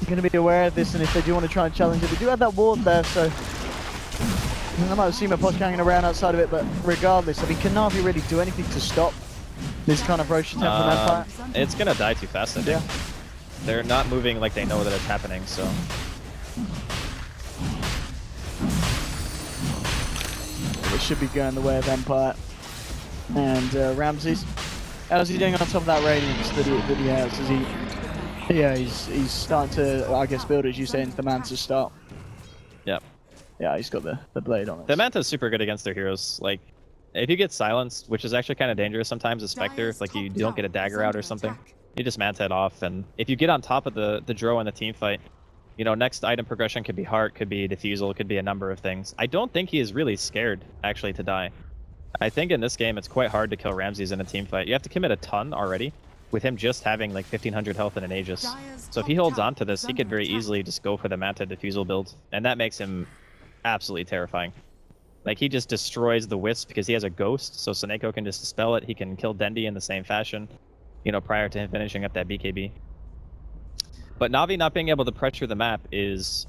going to be aware of this, and if they do want to try and challenge it, they do have that ward there, so I might have seen my push hanging around outside of it, but regardless, I mean, can Na'Vi really do anything to stop this kind of Rosh attempt from Empire? It's going to die too fast, I think. Yeah. They're not moving like they know that it's happening, so... It should be going the way of Empire. And Ramses, how's he doing on top of that Radiance that he has? Is he... Yeah, he's starting to, I guess, build, as you say, into the Manta start. Yep. Yeah, he's got the blade on it. The Manta's super good against their heroes. Like, if you get silenced, which is actually kind of dangerous sometimes, a Spectre, if like you don't get a dagger out or something, you just Manta it off. And if you get on top of the Dro in the team fight, you know, next item progression could be Heart, could be Diffusal, could be a number of things. I don't think he is really scared, actually, to die. I think in this game, it's quite hard to kill Ramses in a team fight. You have to commit a ton already, with him just having like 1500 health and an Aegis. So if he holds on to this, he could very easily just go for the Manta Diffusal build, and that makes him absolutely terrifying. Like, he just destroys the Wisp because he has a Ghost, so Seneko can just dispel it. He can kill Dendi in the same fashion, you know, prior to him finishing up that BKB. But Na'Vi not being able to pressure the map it's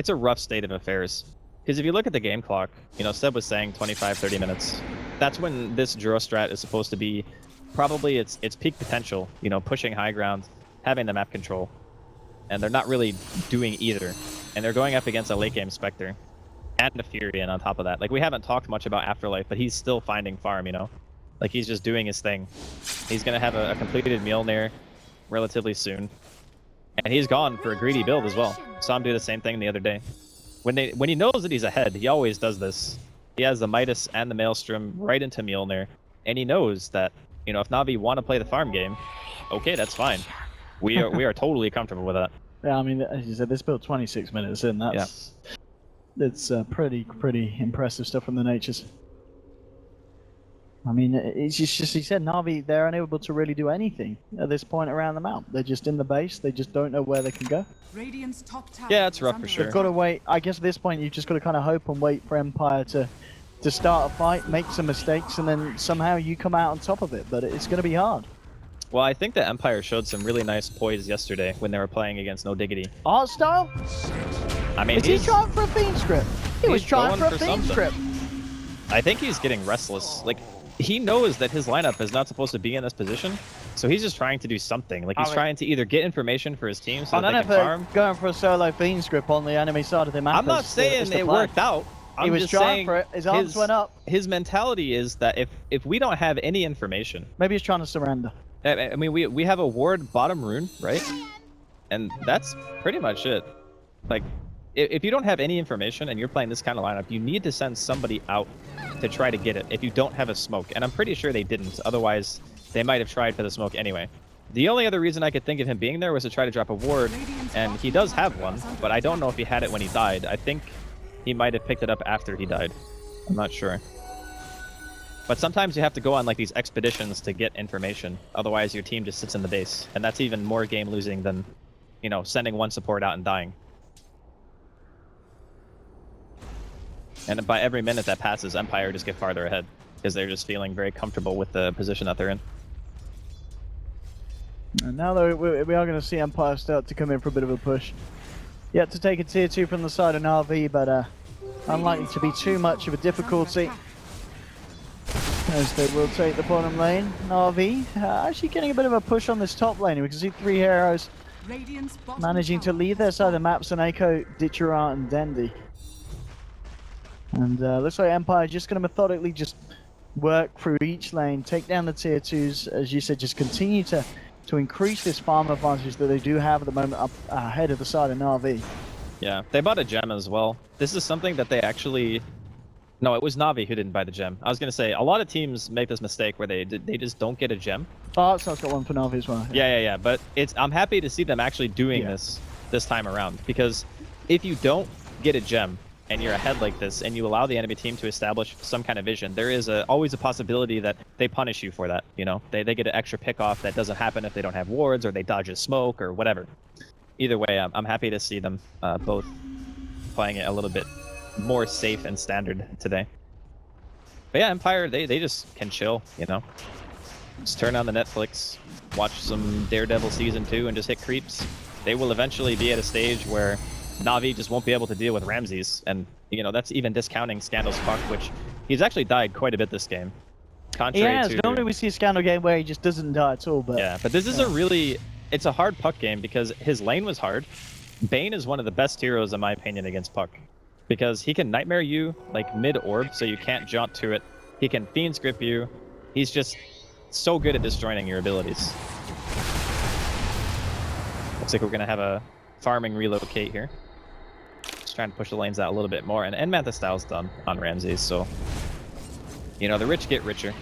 a rough state of affairs. Because if you look at the game clock, you know, Seb was saying 25-30 minutes. That's when this Dro strat is supposed to be probably its peak potential, you know, pushing high ground, having the map control. And they're not really doing either. And they're going up against a late game Spectre and a Furion on top of that. Like, we haven't talked much about Afterlife, but he's still finding farm, you know? Like, he's just doing his thing. He's going to have a completed Mjolnir relatively soon. And he's gone for a greedy build as well. Saw him do the same thing the other day. When he knows that he's ahead, he always does this. He has the Midas and the Maelstrom right into Mjolnir. And he knows that, you know, if Na'Vi want to play the farm game, okay, that's fine. We are totally comfortable with that. Yeah, I mean, as you said, this built 26 minutes in. That's pretty impressive stuff from the Natures. I mean, it's just, he said, Na'Vi, they're unable to really do anything at this point around the map. They're just in the base. They just don't know where they can go. Yeah, it's rough for sure. They've got to wait. I guess at this point, you've just got to kind of hope and wait for Empire to start a fight, make some mistakes, and then somehow you come out on top of it. But it's going to be hard. Well, I think that Empire showed some really nice poise yesterday when they were playing against No Diggity. Art style? I mean, is he trying for a Fiend script? He was trying for a Fiend script. I think he's getting restless. Like, he knows that his lineup is not supposed to be in this position, so he's just trying to do something. Like, he's trying to either get information for his team so that they can farm. Going for a solo Fiend script on the enemy side of the map. I'm not saying it worked out. He was trying for it. His arms went up. His mentality is that if we don't have any information, maybe he's trying to surrender. I mean, we have a ward bottom rune, right? And that's pretty much it. Like, if you don't have any information and you're playing this kind of lineup, you need to send somebody out to try to get it if you don't have a smoke. And I'm pretty sure they didn't. Otherwise, they might have tried for the smoke anyway. The only other reason I could think of him being there was to try to drop a ward, and he does have one, but I don't know if he had it when he died. I think he might have picked it up after he died. I'm not sure. But sometimes you have to go on like these expeditions to get information. Otherwise, your team just sits in the base, and that's even more game losing than, you know, sending one support out and dying. And by every minute that passes, Empire just get farther ahead because they're just feeling very comfortable with the position that they're in. And now though, we are going to see Empire start to come in for a bit of a push. Yet to take a tier 2 from the side of Na'Vi, but unlikely to be too much of a difficulty. As they will take the bottom lane. Na'Vi actually getting a bit of a push on this top lane. We can see 3 heroes managing to leave their side of the map. Seneko, Ditcherat, and Dendi. And looks like Empire just going to methodically just work through each lane, take down the tier 2s, as you said, just continue to increase this farm advantage that they do have at the moment up ahead of the side of Na'Vi. Yeah, they bought a gem as well. This is something that they actually... No, it was Na'Vi who didn't buy the gem. I was going to say, a lot of teams make this mistake where they just don't get a gem. Oh, so I've got one for Na'Vi as well. Yeah. But I'm happy to see them actually doing this time around, because if you don't get a gem and you're ahead like this and you allow the enemy team to establish some kind of vision, there is always a possibility that they punish you for that. You know, they get an extra pick off that doesn't happen if they don't have wards or they dodge a smoke or whatever. Either way, I'm happy to see them both playing it a little bit more safe and standard today. But yeah, Empire, they just can chill, you know. Just turn on the Netflix, watch some Daredevil Season 2 and just hit creeps. They will eventually be at a stage where Na'Vi just won't be able to deal with Ramses, and that's even discounting Scandal's puck, which he's actually died quite a bit this game. Contrary to... normally we see a Scandal game where he just doesn't die at all, but... Yeah, but this is it's a hard puck game because his lane was hard. Bane is one of the best heroes in my opinion against puck, because he can Nightmare you like mid-orb so you can't jaunt to it. He can Fiend's Grip you. He's just so good at destroying your abilities. Looks like we're going to have a farming relocate here. Just trying to push the lanes out a little bit more. And Manta Style's done on Ramses, so... the rich get richer.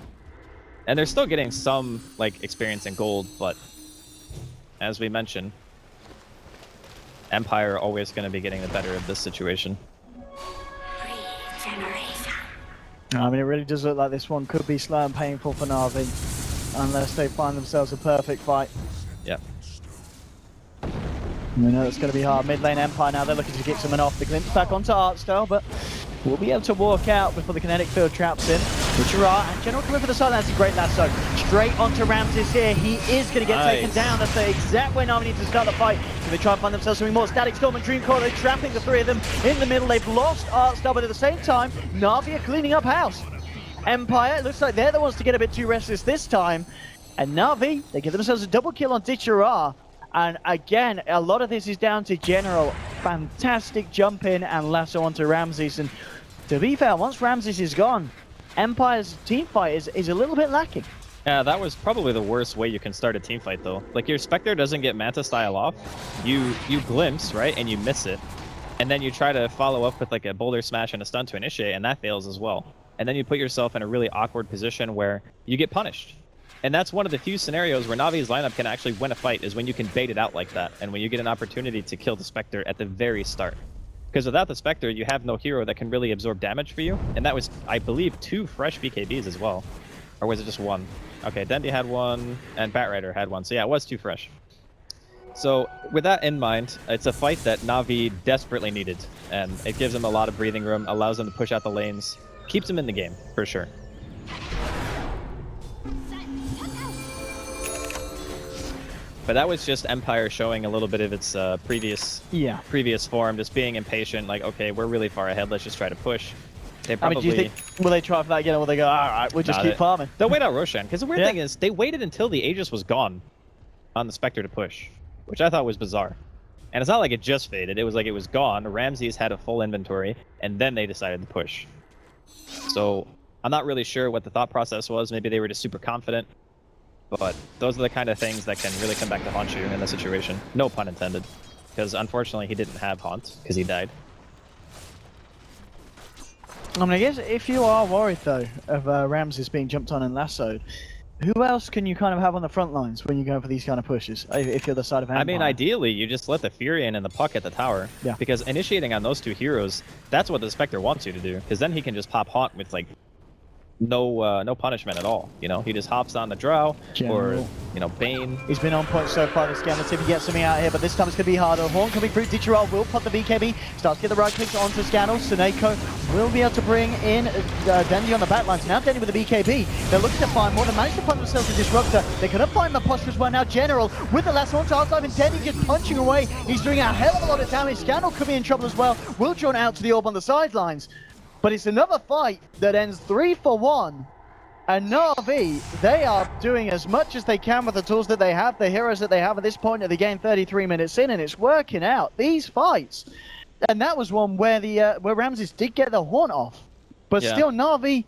And they're still getting some, experience in gold, but... As we mentioned... Empire are always going to be getting the better of this situation. I mean, it really does look like this one could be slow and painful for Na'Vi. Unless they find themselves a perfect fight. Yep. We know it's going to be hard. Mid lane Empire now, they're looking to get someone off. The glimpse back onto Artstyle, but we'll be able to walk out before the kinetic field traps in. Vincere and General come in for the side. That's a great lasso. Straight onto Ramses here. He is going to get taken down. That's the exact way Na'Vi need to start the fight. So they try and find themselves something more. Static Storm and Dreamcore, they're trapping the three of them in the middle. They've lost Artstyle, but at the same time, Na'Vi are cleaning up house. Empire, it looks like they're the ones to get a bit too restless this time. And Na'Vi, they give themselves a double kill on Vincere. And again, a lot of this is down to General. Fantastic jump in and lasso onto Ramses. And to be fair, once Ramses is gone, Empire's team fight is a little bit lacking. Yeah, that was probably the worst way you can start a team fight, though. Your Spectre doesn't get Manta Style off. You glimpse, right, and you miss it. And then you try to follow up with a Boulder Smash and a stun to initiate, and that fails as well. And then you put yourself in a really awkward position where you get punished. And that's one of the few scenarios where Navi's lineup can actually win a fight, is when you can bait it out like that, and when you get an opportunity to kill the Spectre at the very start. Because without the Spectre, you have no hero that can really absorb damage for you. And that was, I believe, 2 fresh BKBs as well. Or was it just 1? Okay, Dendi had 1, and Batrider had 1. So yeah, it was 2 fresh. So with that in mind, it's a fight that Na'Vi desperately needed. And it gives them a lot of breathing room, allows them to push out the lanes, keeps them in the game, for sure. But that was just Empire showing a little bit of its previous form, just being impatient, okay, we're really far ahead, let's just try to push. They probably... I mean, do you think, will they try for that again, or will they go, alright, we'll just keep farming? They'll wait out Roshan, because the weird thing is, they waited until the Aegis was gone on the Spectre to push, which I thought was bizarre. And it's not like it just faded, it was like it was gone, Ramses had a full inventory, and then they decided to push. So, I'm not really sure what the thought process was, maybe they were just super confident. But those are the kind of things that can really come back to haunt you in this situation. No pun intended. Because unfortunately he didn't have haunt, because he died. I mean, I guess if you are worried though of Ramses being jumped on and lassoed, who else can you kind of have on the front lines when you go for these kind of pushes, if you're the side of Empire? I mean, ideally, you just let the Furion and the Puck at the tower. Yeah. Because initiating on those 2 heroes, that's what the Spectre wants you to do. Because then he can just pop haunt with no punishment at all. He just hops on the Drow or Bane. He's been on point so far this game. Let's see if he gets something out here, but this time it's going to be harder. Horn coming through. Vincere will put the BKB. Starts to get the right clicks onto Scandal. Seneko will be able to bring in Dendi on the back lines. Now Dendi with the BKB. They're looking to find more. They managed to find themselves a Disruptor. They're going to find the posture as well. Now General with the last one to Archive, and Dendi just punching away. He's doing a hell of a lot of damage. Scandal could be in trouble as well. Will drawn out to the orb on the sidelines. But it's another fight that ends 3-for-1. And Na'Vi, they are doing as much as they can with the tools that they have, the heroes that they have at this point of the game, 33 minutes in, and it's working out. These fights. And that was one where where Ramses did get the horn off. But still, Na'Vi,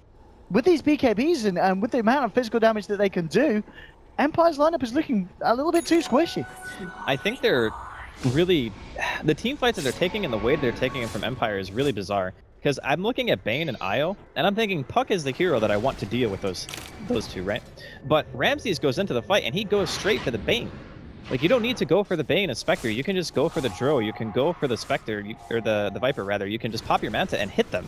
with these BKBs and with the amount of physical damage that they can do, Empire's lineup is looking a little bit too squishy. I think they're really... The team fights that they're taking and the way they're taking it from Empire is really bizarre. Because I'm looking at Bane and Io, and I'm thinking Puck is the hero that I want to deal with those 2, right? But Ramses goes into the fight, and he goes straight for the Bane. You don't need to go for the Bane and Spectre. You can just go for the Drow. You can go for the Spectre, or the Viper, rather. You can just pop your Manta and hit them.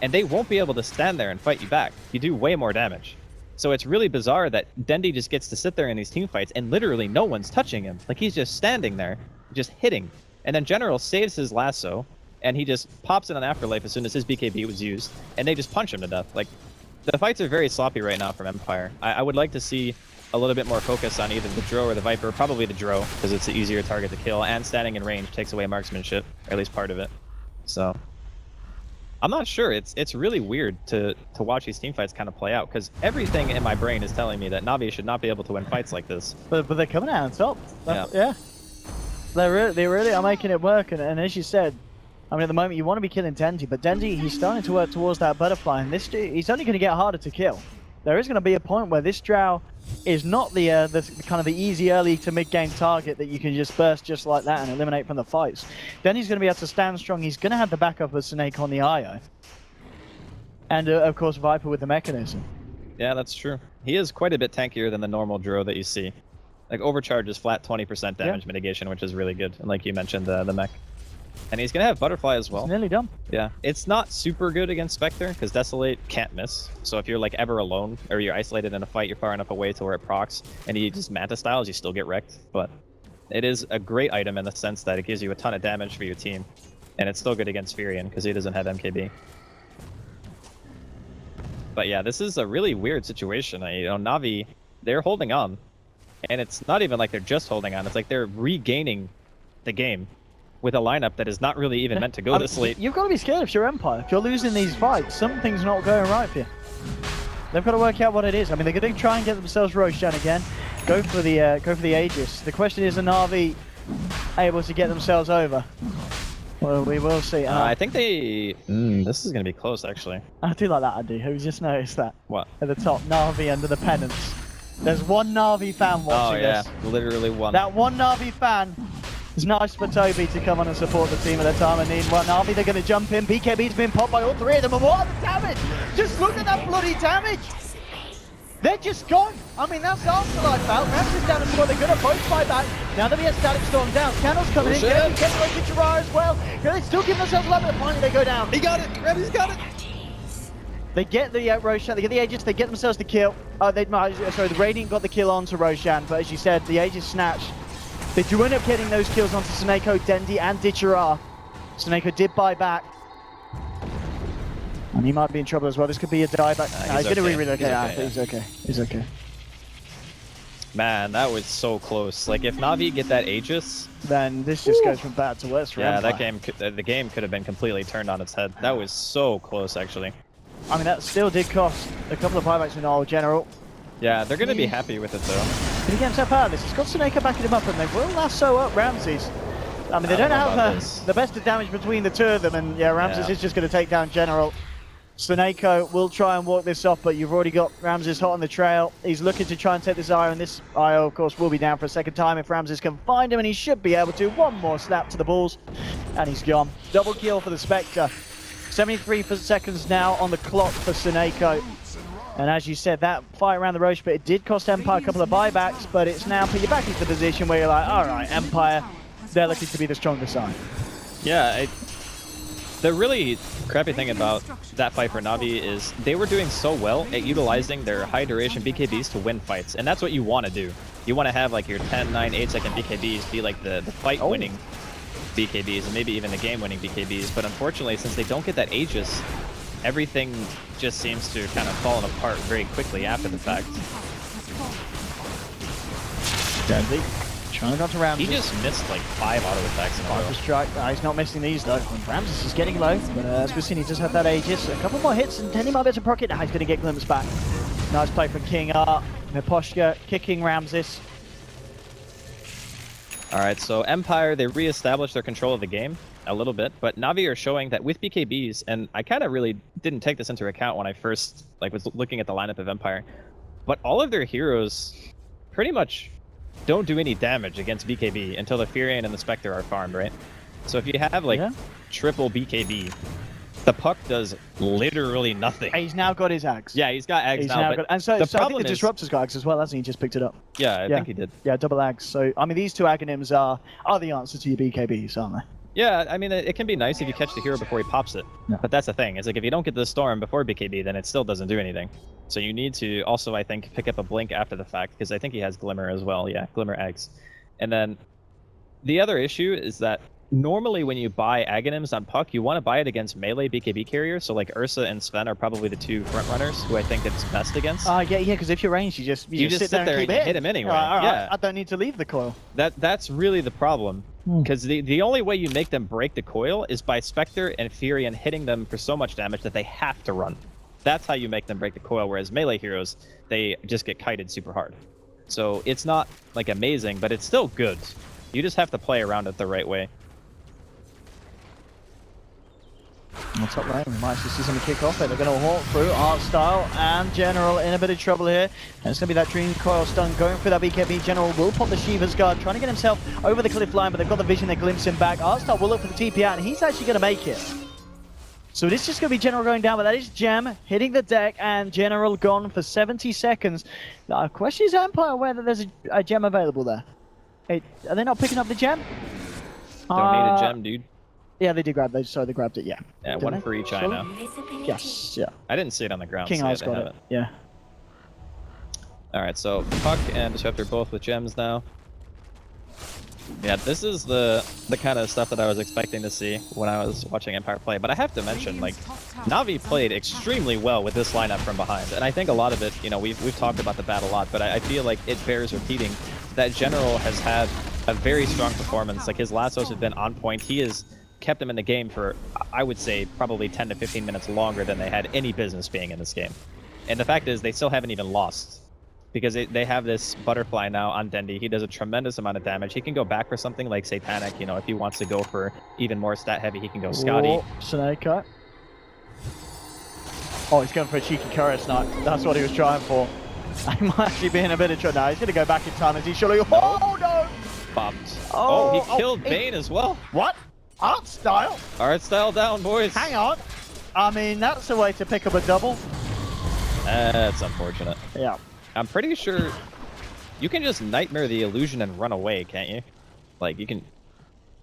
And they won't be able to stand there and fight you back. You do way more damage. So it's really bizarre that Dendi just gets to sit there in these team fights, and literally no one's touching him. He's just standing there, just hitting. And then General saves his lasso, and he just pops in on Afterlife as soon as his BKB was used, and they just punch him to death. The fights are very sloppy right now from Empire. I would like to see a little bit more focus on either the Dro or the Viper, probably the Dro, because it's the easier target to kill, and standing in range takes away marksmanship, or at least part of it. So I'm not sure. It's really weird to watch these teamfights kind of play out, because everything in my brain is telling me that Navi should not be able to win fights like this. But they're coming out on top. Yeah. They really are making it work, and as you said, I mean, at the moment you want to be killing Denji, but Denji, he's starting to work towards that butterfly, and he's only going to get harder to kill. There is going to be a point where this Drow is not the kind of the easy early to mid-game target that you can just burst just like that and eliminate from the fights. Then he's going to be able to stand strong. He's going to have the backup of Snake on the IO. And of course Viper with the mechanism. Yeah, that's true. He is quite a bit tankier than the normal Dro that you see. Like overcharge is flat 20% damage mitigation, which is really good. And like you mentioned, the mech. And he's going to have Butterfly as well. It's nearly done. Yeah. It's not super good against Spectre, because Desolate can't miss. So if you're like ever alone, or you're isolated in a fight, you're far enough away to where it procs, and he just Manta styles, you still get wrecked. But it is a great item in the sense that it gives you a ton of damage for your team. And it's still good against Furion, because he doesn't have MKB. But yeah, this is a really weird situation. You know, Navi, they're holding on. And it's not even like they're just holding on. It's like they're regaining the game with a lineup that is not really even meant to go this late. You've got to be scared if you're Empire. If you're losing these fights, something's not going right for you. They've got to work out what it is. I mean, they're going to try and get themselves Roshan again. Go for the Aegis. The question is, are Na'Vi able to get themselves over? Well, we will see. I think they... this is going to be close, actually. I do like that, I do. Who just noticed that? What? At the top, Na'Vi under the pennants. There's one Na'Vi fan watching this. Literally one. That one Na'Vi fan. It's nice for Toby to come on and support the team at a time of need. One Na'Vi, they're going to jump in. BKB's been popped by all three of them. And what the damage! Just look at that bloody damage! They're just gone. I mean, that's Afterlife out. Ramses down at the they're going to both fight back. Now that we have Static Storm down, Candle's coming in. Getting away to Jiraiya as well. They're still giving themselves love, but finally they go down. He got it! Ramses got it! They get the Roshan, they get the Aegis, they get themselves the kill. The Radiant got the kill onto Roshan, but as you said, the Aegis snatched. They do end up getting those kills onto Sneko, Dendi, and Dichara. Sneko did buy back. And he might be in trouble as well. This could be a dieback. He's going to re-relocate. He's okay. Man, that was so close. Like, if Na'Vi get that Aegis... then this just goes from bad to worse for Empire. The game could have been completely turned on its head. That was so close, actually. I mean, that still did cost a couple of buybacks in all general. Yeah, they're going to be happy with it, though. Can he get himself out of this? He's got Sneko backing him up, and they will lasso up Ramses. I mean, they don't have the best of damage between the two of them, and yeah, Ramses is just going to take down General. Sneko will try and walk this off, but you've already got Ramses hot on the trail. He's looking to try and take this IO, and this IO, of course, will be down for a second time if Ramses can find him, and he should be able to. One more slap to the balls, and he's gone. Double kill for the Spectre. 73 seconds now on the clock for Sneko. And as you said, that fight around the Roche, but it did cost Empire a couple of buybacks, but it's now put you back into the position where you're like, all right, Empire, they're looking to be the stronger side. Yeah, the really crappy thing about that fight for Na'Vi is they were doing so well at utilizing their high duration BKBs to win fights, and that's what you want to do. You want to have like your 10, 9, 8 second BKBs be like the fight winning BKBs, and maybe even the game winning BKBs, but unfortunately, since they don't get that Aegis, everything just seems to kind of fall apart very quickly after the fact. Deadly. Trying to go to Ramses. He just missed like 5 auto attacks in a row. Strike. He's not missing these though. Ramses is getting low, but as we've seen, he does have that Aegis. A couple more hits and Tenny might be able to proc it. Now he's going to get glimpse back. Nice play from King Art. Neposhka kicking Ramses. Alright, so Empire, they re-established their control of the game a little bit, but Na'Vi are showing that with BKBs, and I kind of really didn't take this into account when I first was looking at the lineup of Empire, but all of their heroes pretty much don't do any damage against BKB until the Furion and the Spectre are farmed, right? So if you have like triple BKB, the puck does literally nothing. He's now got his axe. Yeah, he's got axe now. And so I think the Disruptor's got axe as well, hasn't he? He just picked it up. Yeah, I think he did. Yeah, double axe. So, I mean, these two Aghanims are the answer to your BKBs, aren't they? Yeah, I mean, it can be nice if you catch the hero before he pops it. Yeah. But that's the thing. It's like if you don't get the Storm before BKB, then it still doesn't do anything. So you need to also, I think, pick up a Blink after the fact, because I think he has Glimmer as well. Yeah, Glimmer eggs. And then the other issue is that normally when you buy Aghanims on Puck, you want to buy it against melee BKB carriers. So like Ursa and Sven are probably the 2 front runners who I think it's best against. Yeah, because if you're ranged, you just sit there and hit him anyway. Yeah, I don't need to leave the coil. That's really the problem. Because the only way you make them break the coil is by Spectre and Fury and hitting them for so much damage that they have to run. That's how you make them break the coil, whereas melee heroes, they just get kited super hard. So it's not like amazing, but it's still good. You just have to play around it the right way. On the top lane, we might actually see something kick off it. They're going to walk through Artstyle and General in a bit of trouble here. And it's going to be that Dream Coil stun going for that BKB. General will pop the Shiva's guard, trying to get himself over the cliff line, but they've got the vision, they glimpse him back. Artstyle will look for the TP out, and he's actually going to make it. So it is just going to be General going down, but that is Gem hitting the deck, and General gone for 70 seconds. Now, question is Empire aware that there's a Gem available there? Hey, are they not picking up the Gem? Don't need a Gem, dude. Yeah, they did grab it. Sorry, they grabbed it, yeah. Yeah, Didn't one they? for each eye now. Yes, yeah. I didn't see it on the ground. King so Eyes got it, yeah. Alright, so Puck and Disruptor both with gems now. Yeah, this is the kind of stuff that I was expecting to see when I was watching Empire play. But I have to mention, like, Na'Vi played extremely well with this lineup from behind. And I think a lot of it, you know, we've talked about the bat a lot, but I feel like it bears repeating that General has had a very strong performance. Like, his lassos have been on point. He has kept them in the game for, I would say, probably 10 to 15 minutes longer than they had any business being in this game. And the fact is, they still haven't even lost. Because they have this butterfly now on Dendi. He does a tremendous amount of damage. He can go back for something like Satanic, you know, if he wants to go for even more stat heavy, he can go Scotty. Oh, Snake cut. Oh, he's going for a cheeky Courier Snipe. That's what he was trying for. He might actually be in a bit of trouble now. He's going to go back in time as he's surely. Oh, no! Bombed. Oh, he killed Bane as well. What? Artstyle? Artstyle down, boys. Hang on. I mean, that's a way to pick up a double. That's unfortunate. Yeah. I'm pretty sure you can just Nightmare the illusion and run away, can't you? Like, you can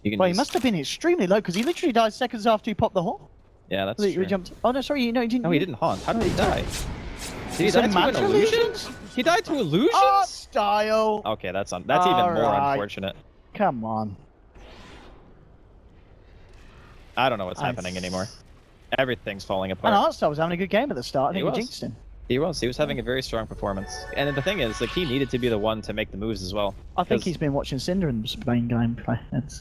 Well, he must have been extremely low, because he literally died seconds after he popped the haunt. Yeah, that's He true. jumped. Oh, no, sorry, no, he didn't. No, he didn't haunt. How did he die? Did he So die to an Mantra illusion? illusions? He died to illusions? Artstyle! Okay, that's even more Alright. unfortunate. Come on. I don't know what's happening anymore. Everything's falling apart. And Artstyle was having a good game at the start. I think we jinxed him. He was having a very strong performance. And the thing is, like, he needed to be the one to make the moves as well. I think he's been watching Cinderen's main gameplay. It's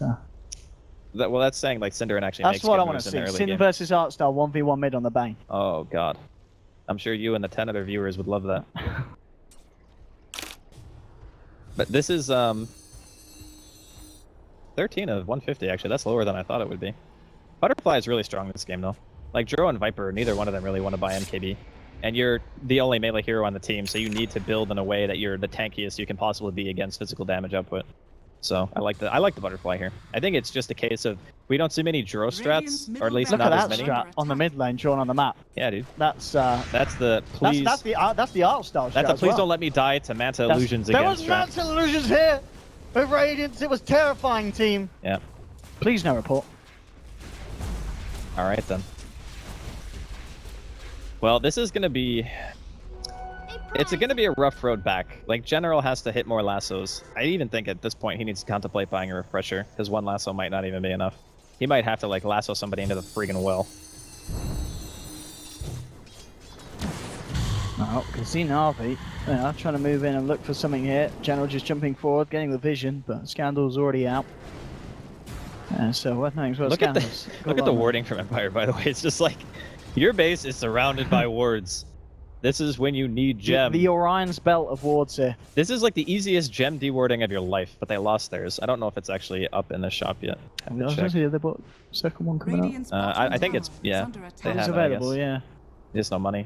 well, that's saying, like, Cinderin actually that's makes what good I want moves to in see. the early Cinder game. versus Artstyle 1v1 mid on the Bane. Oh, God. I'm sure you and the 10 other viewers would love that. But this is, 13 of 150, actually. That's lower than I thought it would be. Butterfly is really strong in this game, though. Like, Dro and Viper, neither one of them really want to buy MKB. And you're the only melee hero on the team, so you need to build in a way that you're the tankiest you can possibly be against physical damage output. So I like the butterfly here. I think it's just a case of we don't see many Dro strats, or at least Look not at as that many. strat on the mid lane drawn on the map. Yeah, dude. That's the please. that's the Artstyle strat. That's a as please well. don't let me die to Manta illusions There against was strat. Manta illusions here with Radiance. It was terrifying, team. Yeah. Please no report. All right then. Well, this is gonna be. It's gonna be a rough road back. Like, General has to hit more lassos. I even think at this point he needs to contemplate buying a refresher, because one lasso might not even be enough. He might have to, like, lasso somebody into the freaking well. Oh, can see Na'Vi. Yeah, trying to move in and look for something here. General just jumping forward, getting the vision, but Scandal's already out. So what things? Well, Look at the warding from Empire, by the way. It's just like your base is surrounded by wards. This is when you need gem. The Orion's belt of wards here. This is like the easiest gem dewarding of your life, but they lost theirs. I don't know if it's actually up in the shop yet. They bought second one coming up. I think it's they It's have it, available, yeah. There's no money.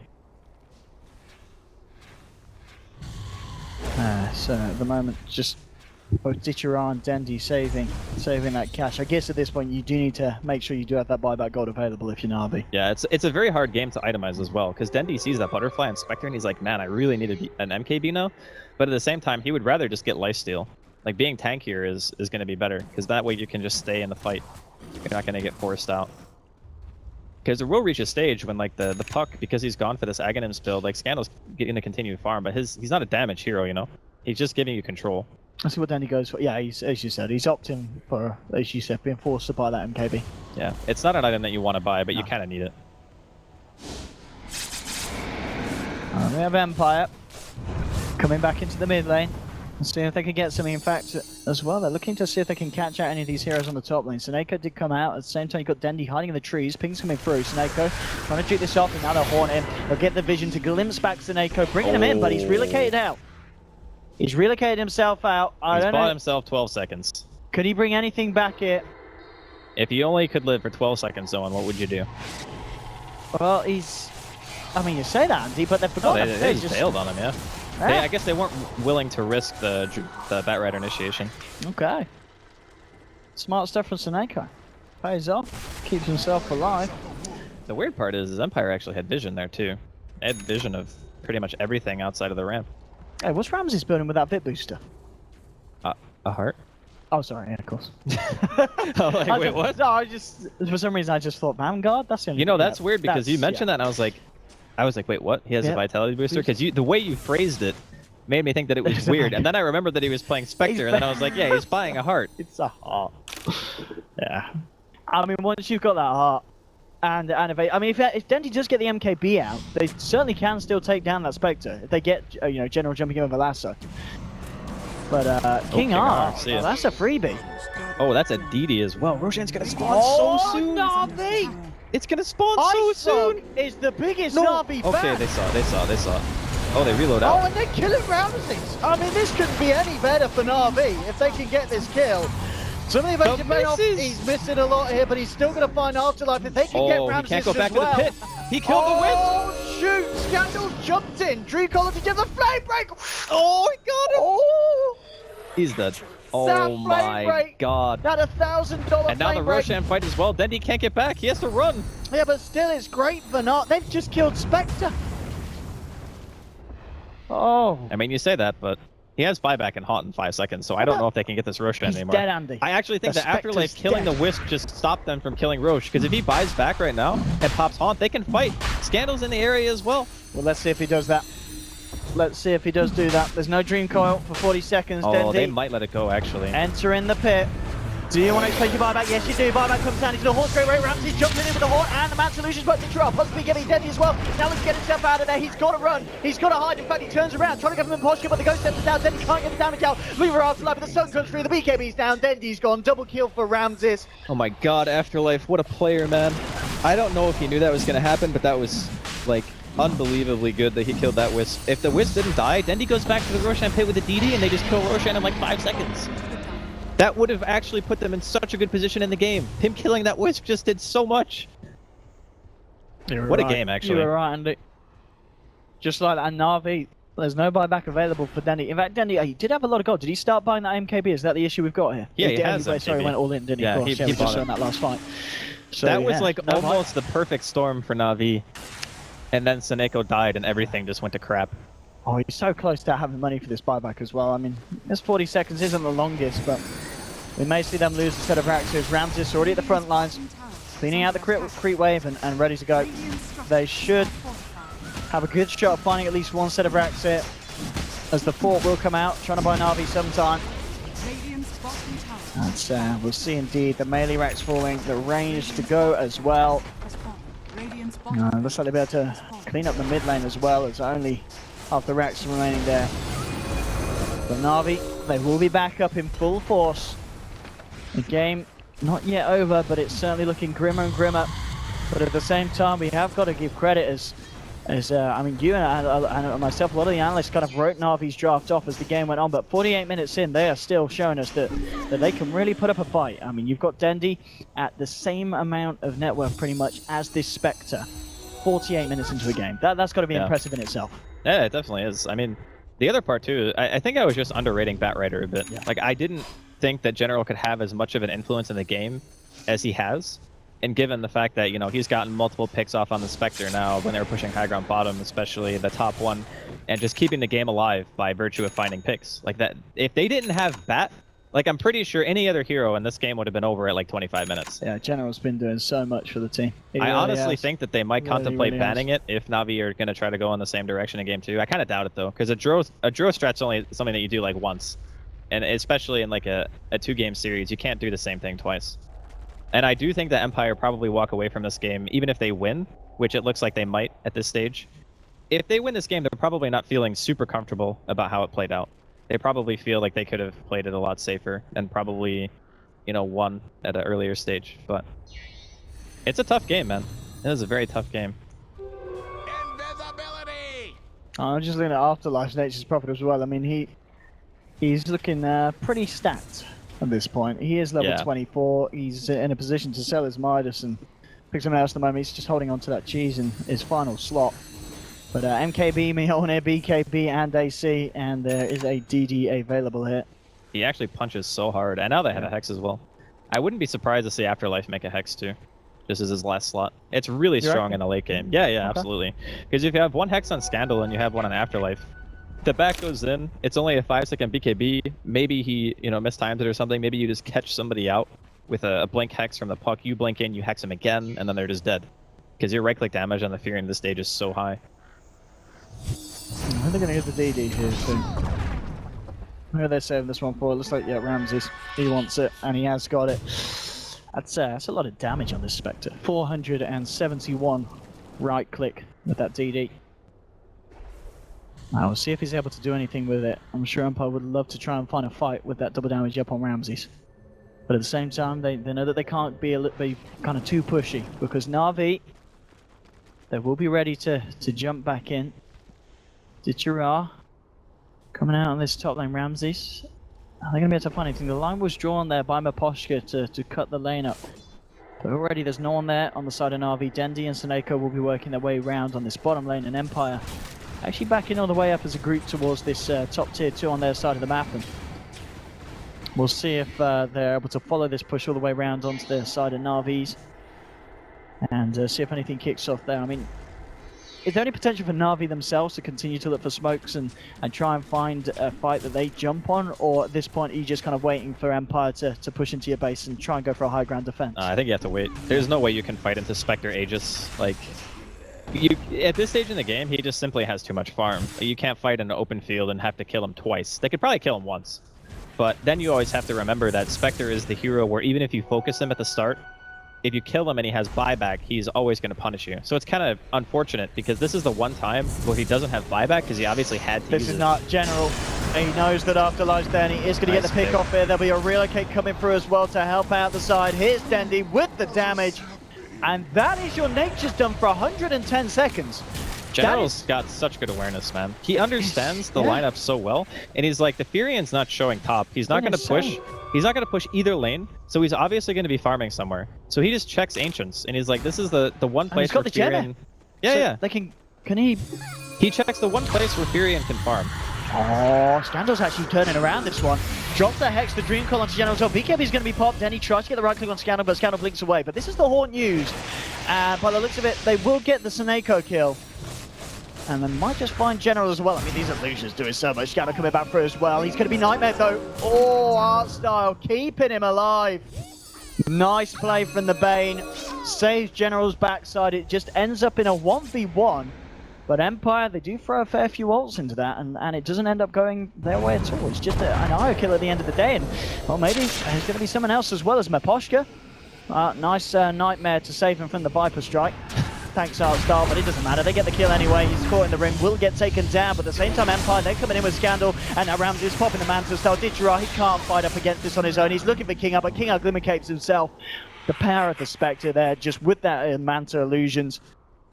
So at the moment, just both Ditchera and Dendi saving that cash. I guess at this point you do need to make sure you do have that buyback gold available if you're Na'Vi. Yeah, it's a very hard game to itemize as well, because Dendi sees that butterfly and Spectre and he's like, man, I really need an MKB now. But at the same time, he would rather just get lifesteal. Like, being tankier is going to be better, because that way you can just stay in the fight. You're not going to get forced out. Because there will reach a stage when, like, the Puck, because he's gone for this Aghanims build, like, Scandal's going to continue to farm, but he's not a damage hero, you know? He's just giving you control. Let's see what Dandy goes for. Yeah, as you said, he's opting for, as you said, being forced to buy that MKB. Yeah, it's not an item that you want to buy, but you kind of need it. We have Empire coming back into the mid lane. Let's see if they can get something. In fact, as well, they're looking to see if they can catch out any of these heroes on the top lane. Seneko did come out. At the same time, you've got Dendi hiding in the trees. Ping's coming through. Seneko trying to juke this off, and now they'll haunt him. They'll get the vision to glimpse back Seneko, bringing him in, but he's relocated out. He's relocated himself out. He's bought himself 12 seconds. Could he bring anything back here? If you only could live for 12 seconds, Owen, what would you do? Well, he's... I mean, you say that, Andy, but they've forgotten. They just bailed on him, yeah. I guess they weren't willing to risk the Batrider initiation. Okay. Smart stuff from Seneko. Pays off. Keeps himself alive. The weird part is Empire actually had vision there, too. They had vision of pretty much everything outside of the ramp. Hey, what's Ramses building with that bit booster? A heart? Oh, sorry, yeah, of course. Oh, like, wait, what? No, for some reason, I just thought Vanguard. That's the only. You know, that's weird because you mentioned that, and I was like, wait, what? He has a vitality booster? Because the way you phrased it made me think that it was weird. And then I remembered that he was playing Spectre, and then I was like, yeah, he's buying a heart. It's a heart. Yeah. I mean, once you've got that heart, and I mean, if Denti does get the MKB out, they certainly can still take down that Spectre if they get, you know, General jumping over Lasso. But King R, well, that's a freebie. Oh, that's a DD as well. Roshan's gonna spawn so soon. Na'Vi! It's gonna spawn so soon. Is the biggest Na'Vi fan. Okay, they saw. Oh, they reload out. Oh, and they're killing Ramses. I mean, this couldn't be any better for Na'Vi if they can get this kill. Some of the evasion payoff, he's missing a lot here, but he's still going to find Afterlife. If they can get Ramses, he can't go back to the pit. He killed the Wisp. Oh, shoot. Scandal jumped in. Drew College to the flame break. Oh, he got him. Oh. He's dead. Oh my god. That $1,000 And now the Roshan fight as well. Dendi can't get back. He has to run. Yeah, but still, it's great for not. They've just killed Spectre. Oh. I mean, you say that, but he has buyback and haunt in 5 seconds, so I don't know if they can get this Roshan anymore. Dead, Andy. I actually think that Afterlife killing the Wisp just stopped them from killing Roche, because if he buys back right now and pops haunt, they can fight. Scandal's in the area as well. Well, let's see if he does that. Let's see if he does do that. There's no Dream Coil for 40 seconds. Oh, Dendi. they might let it go, actually. Enter in the pit. Do you want to explain your buyback? Yes, you do. Buyback comes down into the Haunt straight away. Ramsey jumps in with the Haunt, and the Man Solutions about to drop. Possibly getting Dendi as well. Now let's get himself out of there. He's got to run. He's got to hide. In fact, he turns around, trying to give him a posture, but the Ghost steps down. Dendi can't get the damage out. Lever Afterlife, but the Sun comes through. The BKB's down. Dendi's gone. Double kill for Ramses. Oh my god, Afterlife, what a player, man. I don't know if he knew that was going to happen, but that was, like, unbelievably good that he killed that Wisp. If the Wisp didn't die, Dendi goes back to the Roshan pit with a DD, and they just kill Roshan in like 5 seconds. That would have actually put them in such a good position in the game. Him killing that Wisp just did so much. What a game, actually. You were right, Andy. Just like that, Na'Vi, there's no buyback available for Dendi. In fact, Dendi, he did have a lot of gold. Did he start buying that MKB? Is that the issue we've got here? Yeah, he has MKB. Sorry, he went all in, didn't he? Yeah, he just bought in that last fight. So, that was like almost the perfect storm for Na'Vi. And then Seneko died and everything just went to crap. Oh, he's so close to having money for this buyback as well. I mean, this 40 seconds isn't the longest, but we may see them lose a set of Raxus. Ramses already at the front lines, cleaning out the creep wave and ready to go. They should have a good shot of finding at least one set of racks here, as the fort will come out, trying to buy Na'Vi sometime. And we'll see indeed the melee racks falling, the range to go as well. Looks like they'll be able to clean up the mid lane as well, as only half the racks remaining there. But Na'Vi, they will be back up in full force. The game not yet over, but it's certainly looking grimmer and grimmer. But at the same time, we have got to give credit as I mean, you and myself, a lot of the analysts kind of wrote Na'Vi's draft off as the game went on, but 48 minutes in, they are still showing us that they can really put up a fight. I mean, you've got Dendi at the same amount of net worth pretty much as this Spectre, 48 minutes into a game. That's got to be impressive in itself. Yeah, it definitely is. I mean, the other part too, I think I was just underrating Batrider a bit. Yeah. Like, I didn't think that General could have as much of an influence in the game as he has. And given the fact that, you know, he's gotten multiple picks off on the Spectre now when they were pushing high ground bottom, especially the top one, and just keeping the game alive by virtue of finding picks. Like that, if they didn't have Bat, like I'm pretty sure any other hero in this game would have been over at like 25 minutes. Yeah, General's been doing so much for the team. I honestly think that they might contemplate banning it if Na'Vi are going to try to go in the same direction in game 2. I kind of doubt it though, because a draw strat's only something that you do like once. And especially in like a 2-game series, you can't do the same thing twice. And I do think that Empire probably walk away from this game, even if they win, which it looks like they might at this stage. If they win this game, they're probably not feeling super comfortable about how it played out. They probably feel like they could have played it a lot safer and probably, you know, won at an earlier stage. But it's a tough game, man. It is a very tough game. Invisibility! I'm just looking at Afterlife's Nature's Prophet as well. I mean, he's looking pretty stacked at this point. He is level 24. He's in a position to sell his Midas and pick someone else at the moment. He's just holding on to that cheese in his final slot. But MKB, Mjolnir, BKB, and AC, and there is a DD available here. He actually punches so hard, and now they have a Hex as well. I wouldn't be surprised to see Afterlife make a Hex too. This is his last slot. It's really strong in the late game. Yeah, okay. Absolutely. Because if you have one Hex on Scandal and you have one on Afterlife, the back goes in. It's only a 5-second BKB. Maybe he, you know, mistimed it or something. Maybe you just catch somebody out with a blink Hex from the puck. You blink in, you Hex him again, and then they're just dead. Because your right-click damage on the Fury in this stage is so high. I think they're going to get the DD here soon. Who are they saving this one for? It looks like, yeah, Ramses. He wants it, and he has got it. That's a lot of damage on this Spectre. 471 right click with that DD. Now we'll see if he's able to do anything with it. I'm sure Empire would love to try and find a fight with that double damage up on Ramses. But at the same time, they know that they can't be kind of too pushy, because Na'Vi, they will be ready to jump back in. Ditchara coming out on this top lane. Ramses. Are they going to be able to find anything? The line was drawn there by Maposhka to cut the lane up. But already there's no one there on the side of Na'Vi. Dendi and Seneko will be working their way around on this bottom lane, and Empire actually backing all the way up as a group towards this top tier 2 on their side of the map. And we'll see if they're able to follow this push all the way around onto their side of Na'Vi's. And see if anything kicks off there. I mean, is there any potential for Na'Vi themselves to continue to look for smokes and try and find a fight that they jump on? Or at this point, are you just kind of waiting for Empire to push into your base and try and go for a high ground defense? I think you have to wait. There's no way you can fight into Spectre Aegis. Like, at this stage in the game, he just simply has too much farm. You can't fight in an open field and have to kill him twice. They could probably kill him once. But then you always have to remember that Spectre is the hero where even if you focus him at the start, if you kill him and he has buyback, he's always going to punish you. So it's kind of unfortunate because this is the one time where he doesn't have buyback because he obviously had to use it. This is not General. He knows that Afterlife's there and he is going to get the pick off here. There'll be a relocate coming through as well to help out the side. Here's Dendi with the damage. And that is your Nature's done for 110 seconds. General's got such good awareness, man. He understands the lineup so well, and he's like, the Furian's not showing top. He's not going to push. He's not going to push either lane, so he's obviously going to be farming somewhere. So he just checks Ancients, and he's like, this is the one place where Furian... Yeah. They can he... He checks the one place where Furian can farm. Oh, Scandal's actually turning around this one. Drops the Hex, the Dream Call onto General. So BKB's going to be popped. Denny tries to get the right click on Scandal, but Scandal blinks away. But this is the Haunt used. And by the looks of it, they will get the Seneko kill. And they might just find General as well. I mean, these illusions doing so much. Scandal coming back through as well. He's going to be Nightmare though. Oh, art style, keeping him alive. Nice play from the Bane. Saves General's backside. It just ends up in a 1v1. But Empire, they do throw a fair few ults into that, and it doesn't end up going their way at all. It's just an IO kill at the end of the day. And, well, maybe there's going to be someone else as well as Maposhka. Nice Nightmare to save him from the Viper strike. Thanks, Artstar, but it doesn't matter. They get the kill anyway. He's caught in the rim, will get taken down, but at the same time, Empire, they're coming in with Scandal, and now Ramses popping the Mantis style. Ditchara, he can't fight up against this on his own. He's looking for King Up, but King Up glimmercapes himself. The power of the Spectre there, just with that Manta illusions,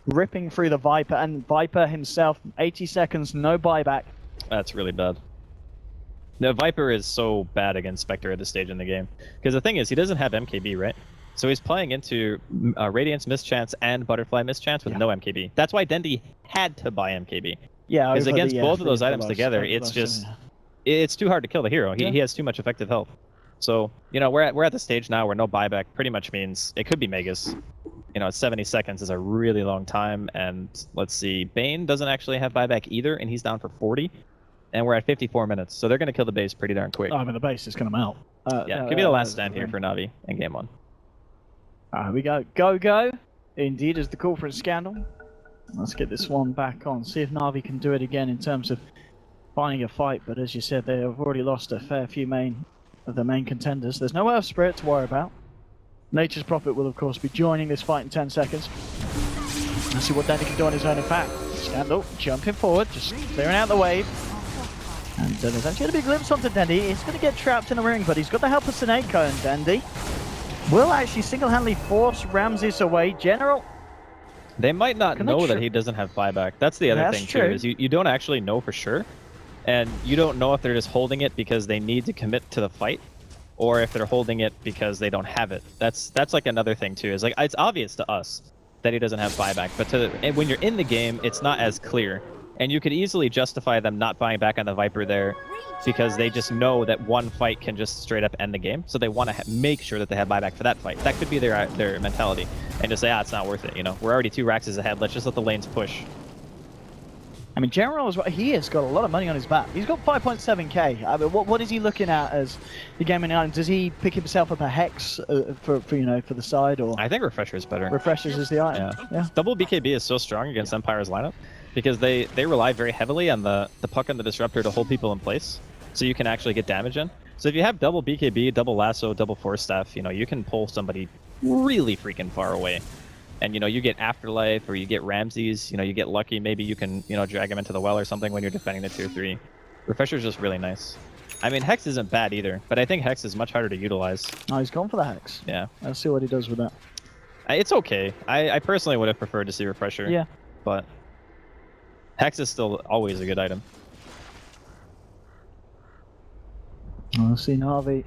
ripping through the Viper, and Viper himself, 80 seconds, no buyback. That's really bad. The Viper is so bad against Spectre at this stage in the game. Because the thing is, he doesn't have MKB, right? So he's playing into Radiance Mischance and Butterfly Mischance with no MKB. That's why Dendi had to buy MKB. Yeah, because against both of those items together, it's just... It's too hard to kill the hero. He has too much effective health. So, you know, we're at the stage now where no buyback pretty much means it could be Magus. You know, 70 seconds is a really long time, and let's see, Bane doesn't actually have buyback either, and he's down for 40, and we're at 54 minutes, so they're going to kill the base pretty darn quick. Oh, I mean, the base is going to melt. Yeah, could be the last stand here for Na'Vi in game 1. Here we go. Go. Indeed, is the call for a Scandal. Let's get this one back on. See if Na'Vi can do it again in terms of finding a fight, but as you said, they have already lost a fair few of the main contenders. There's no Earth Spirit to worry about. Nature's Prophet will, of course, be joining this fight in 10 seconds. Let's see what Dandy can do on his own. In fact, Scandal jumping forward, just clearing out the wave. And there's actually going to be a glimpse onto Dandy. He's going to get trapped in the ring, but he's got the help of Seneko, and Dandy will actually single-handedly force Ramses away. General, they might not know that he doesn't have buyback. That's the other thing, too, is you don't actually know for sure. And you don't know if they're just holding it because they need to commit to the fight, or if they're holding it because they don't have it. That's like another thing, too. Is like, it's obvious to us that he doesn't have buyback, but when you're in the game, it's not as clear. And you could easily justify them not buying back on the Viper there because they just know that one fight can just straight up end the game. So they want to make sure that they have buyback for that fight. That could be their mentality. And just say, it's not worth it. You know, we're already 2 Raxes ahead. Let's just let the lanes push. I mean, General as well, he has got a lot of money on his back. He's got 5.7k. I mean, what is he looking at as the game in the island? Does he pick himself up a Hex for the side, or? I think Refresher is better. Refreshers is the item. Yeah. Double BKB is so strong against Empire's lineup because they rely very heavily on the puck and the disruptor to hold people in place, so you can actually get damage in. So if you have double BKB, double lasso, double force staff, you know, you can pull somebody really freaking far away. And, you know, you get Afterlife or you get Ramses, you know, you get lucky. Maybe you can, you know, drag him into the well or something when you're defending the tier 3. Refresher's just really nice. I mean, Hex isn't bad either, but I think Hex is much harder to utilize. Oh, he's gone for the Hex. Yeah. Let's see what he does with that. It's okay. I personally would have preferred to see Refresher. Yeah. But Hex is still always a good item. I'll see Na'Vi.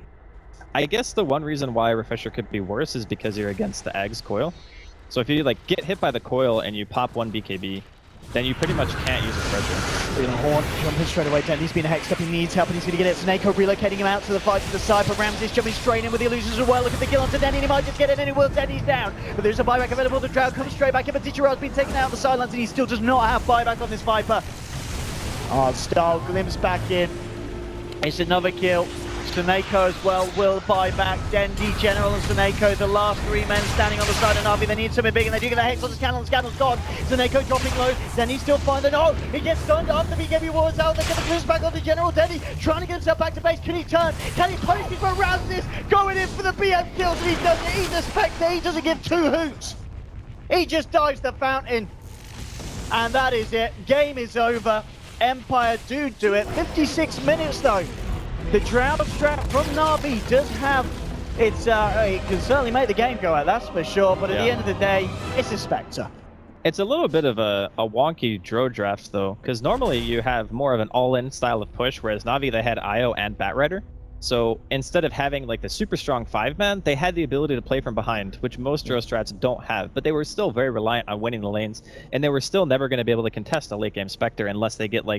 I guess the one reason why Refresher could be worse is because you're against the Ag's coil. So if you like get hit by the coil and you pop 1 BKB, then you pretty much can't use Refresher. In a horn, jumping straight away. Dandy's been hexed up, he needs help, and he's going to get it. Seneko relocating him out to the fight to the side, but Ramses jumping straight in with the illusions as well. Look at the kill onto Dandy, and he might just get it, and it will. Dandy's down, but there's a buyback available. The Drought comes straight back in, but Tichira's been taken out on the sidelines, and he still does not have buyback on this Viper. Oh, Style glimpse back in. It's another kill. Seneko as well will buy back. Dandy, General, and Seneko, the last 3 men standing on the side of Na'Vi. They need something big, and they do get a Hex on the Scandal, and Scandal's gone. Seneko dropping low. Dandy still finds it. Oh, he gets stunned after BKB Wars out. They get the glimpse back onto General. Dandy trying to get himself back to base. Can he turn? Can he punish him for Ramses? Going in for the BM kills, and he doesn't. He's a Spectre. He doesn't give 2 hoots. He just dives the fountain. And that is it. Game is over. Empire do it. 56 minutes though. The Drought strap from Na'Vi does have it can certainly make the game go out, that's for sure, but at the end of the day, it's a Spectre. It's a little bit of a wonky draw draft though, because normally you have more of an all-in style of push, whereas Na'Vi, they had Io and Batrider. So instead of having like the super strong 5-man, they had the ability to play from behind, which most draw strats don't have, but they were still very reliant on winning the lanes, and they were still never going to be able to contest a late game Spectre unless they get like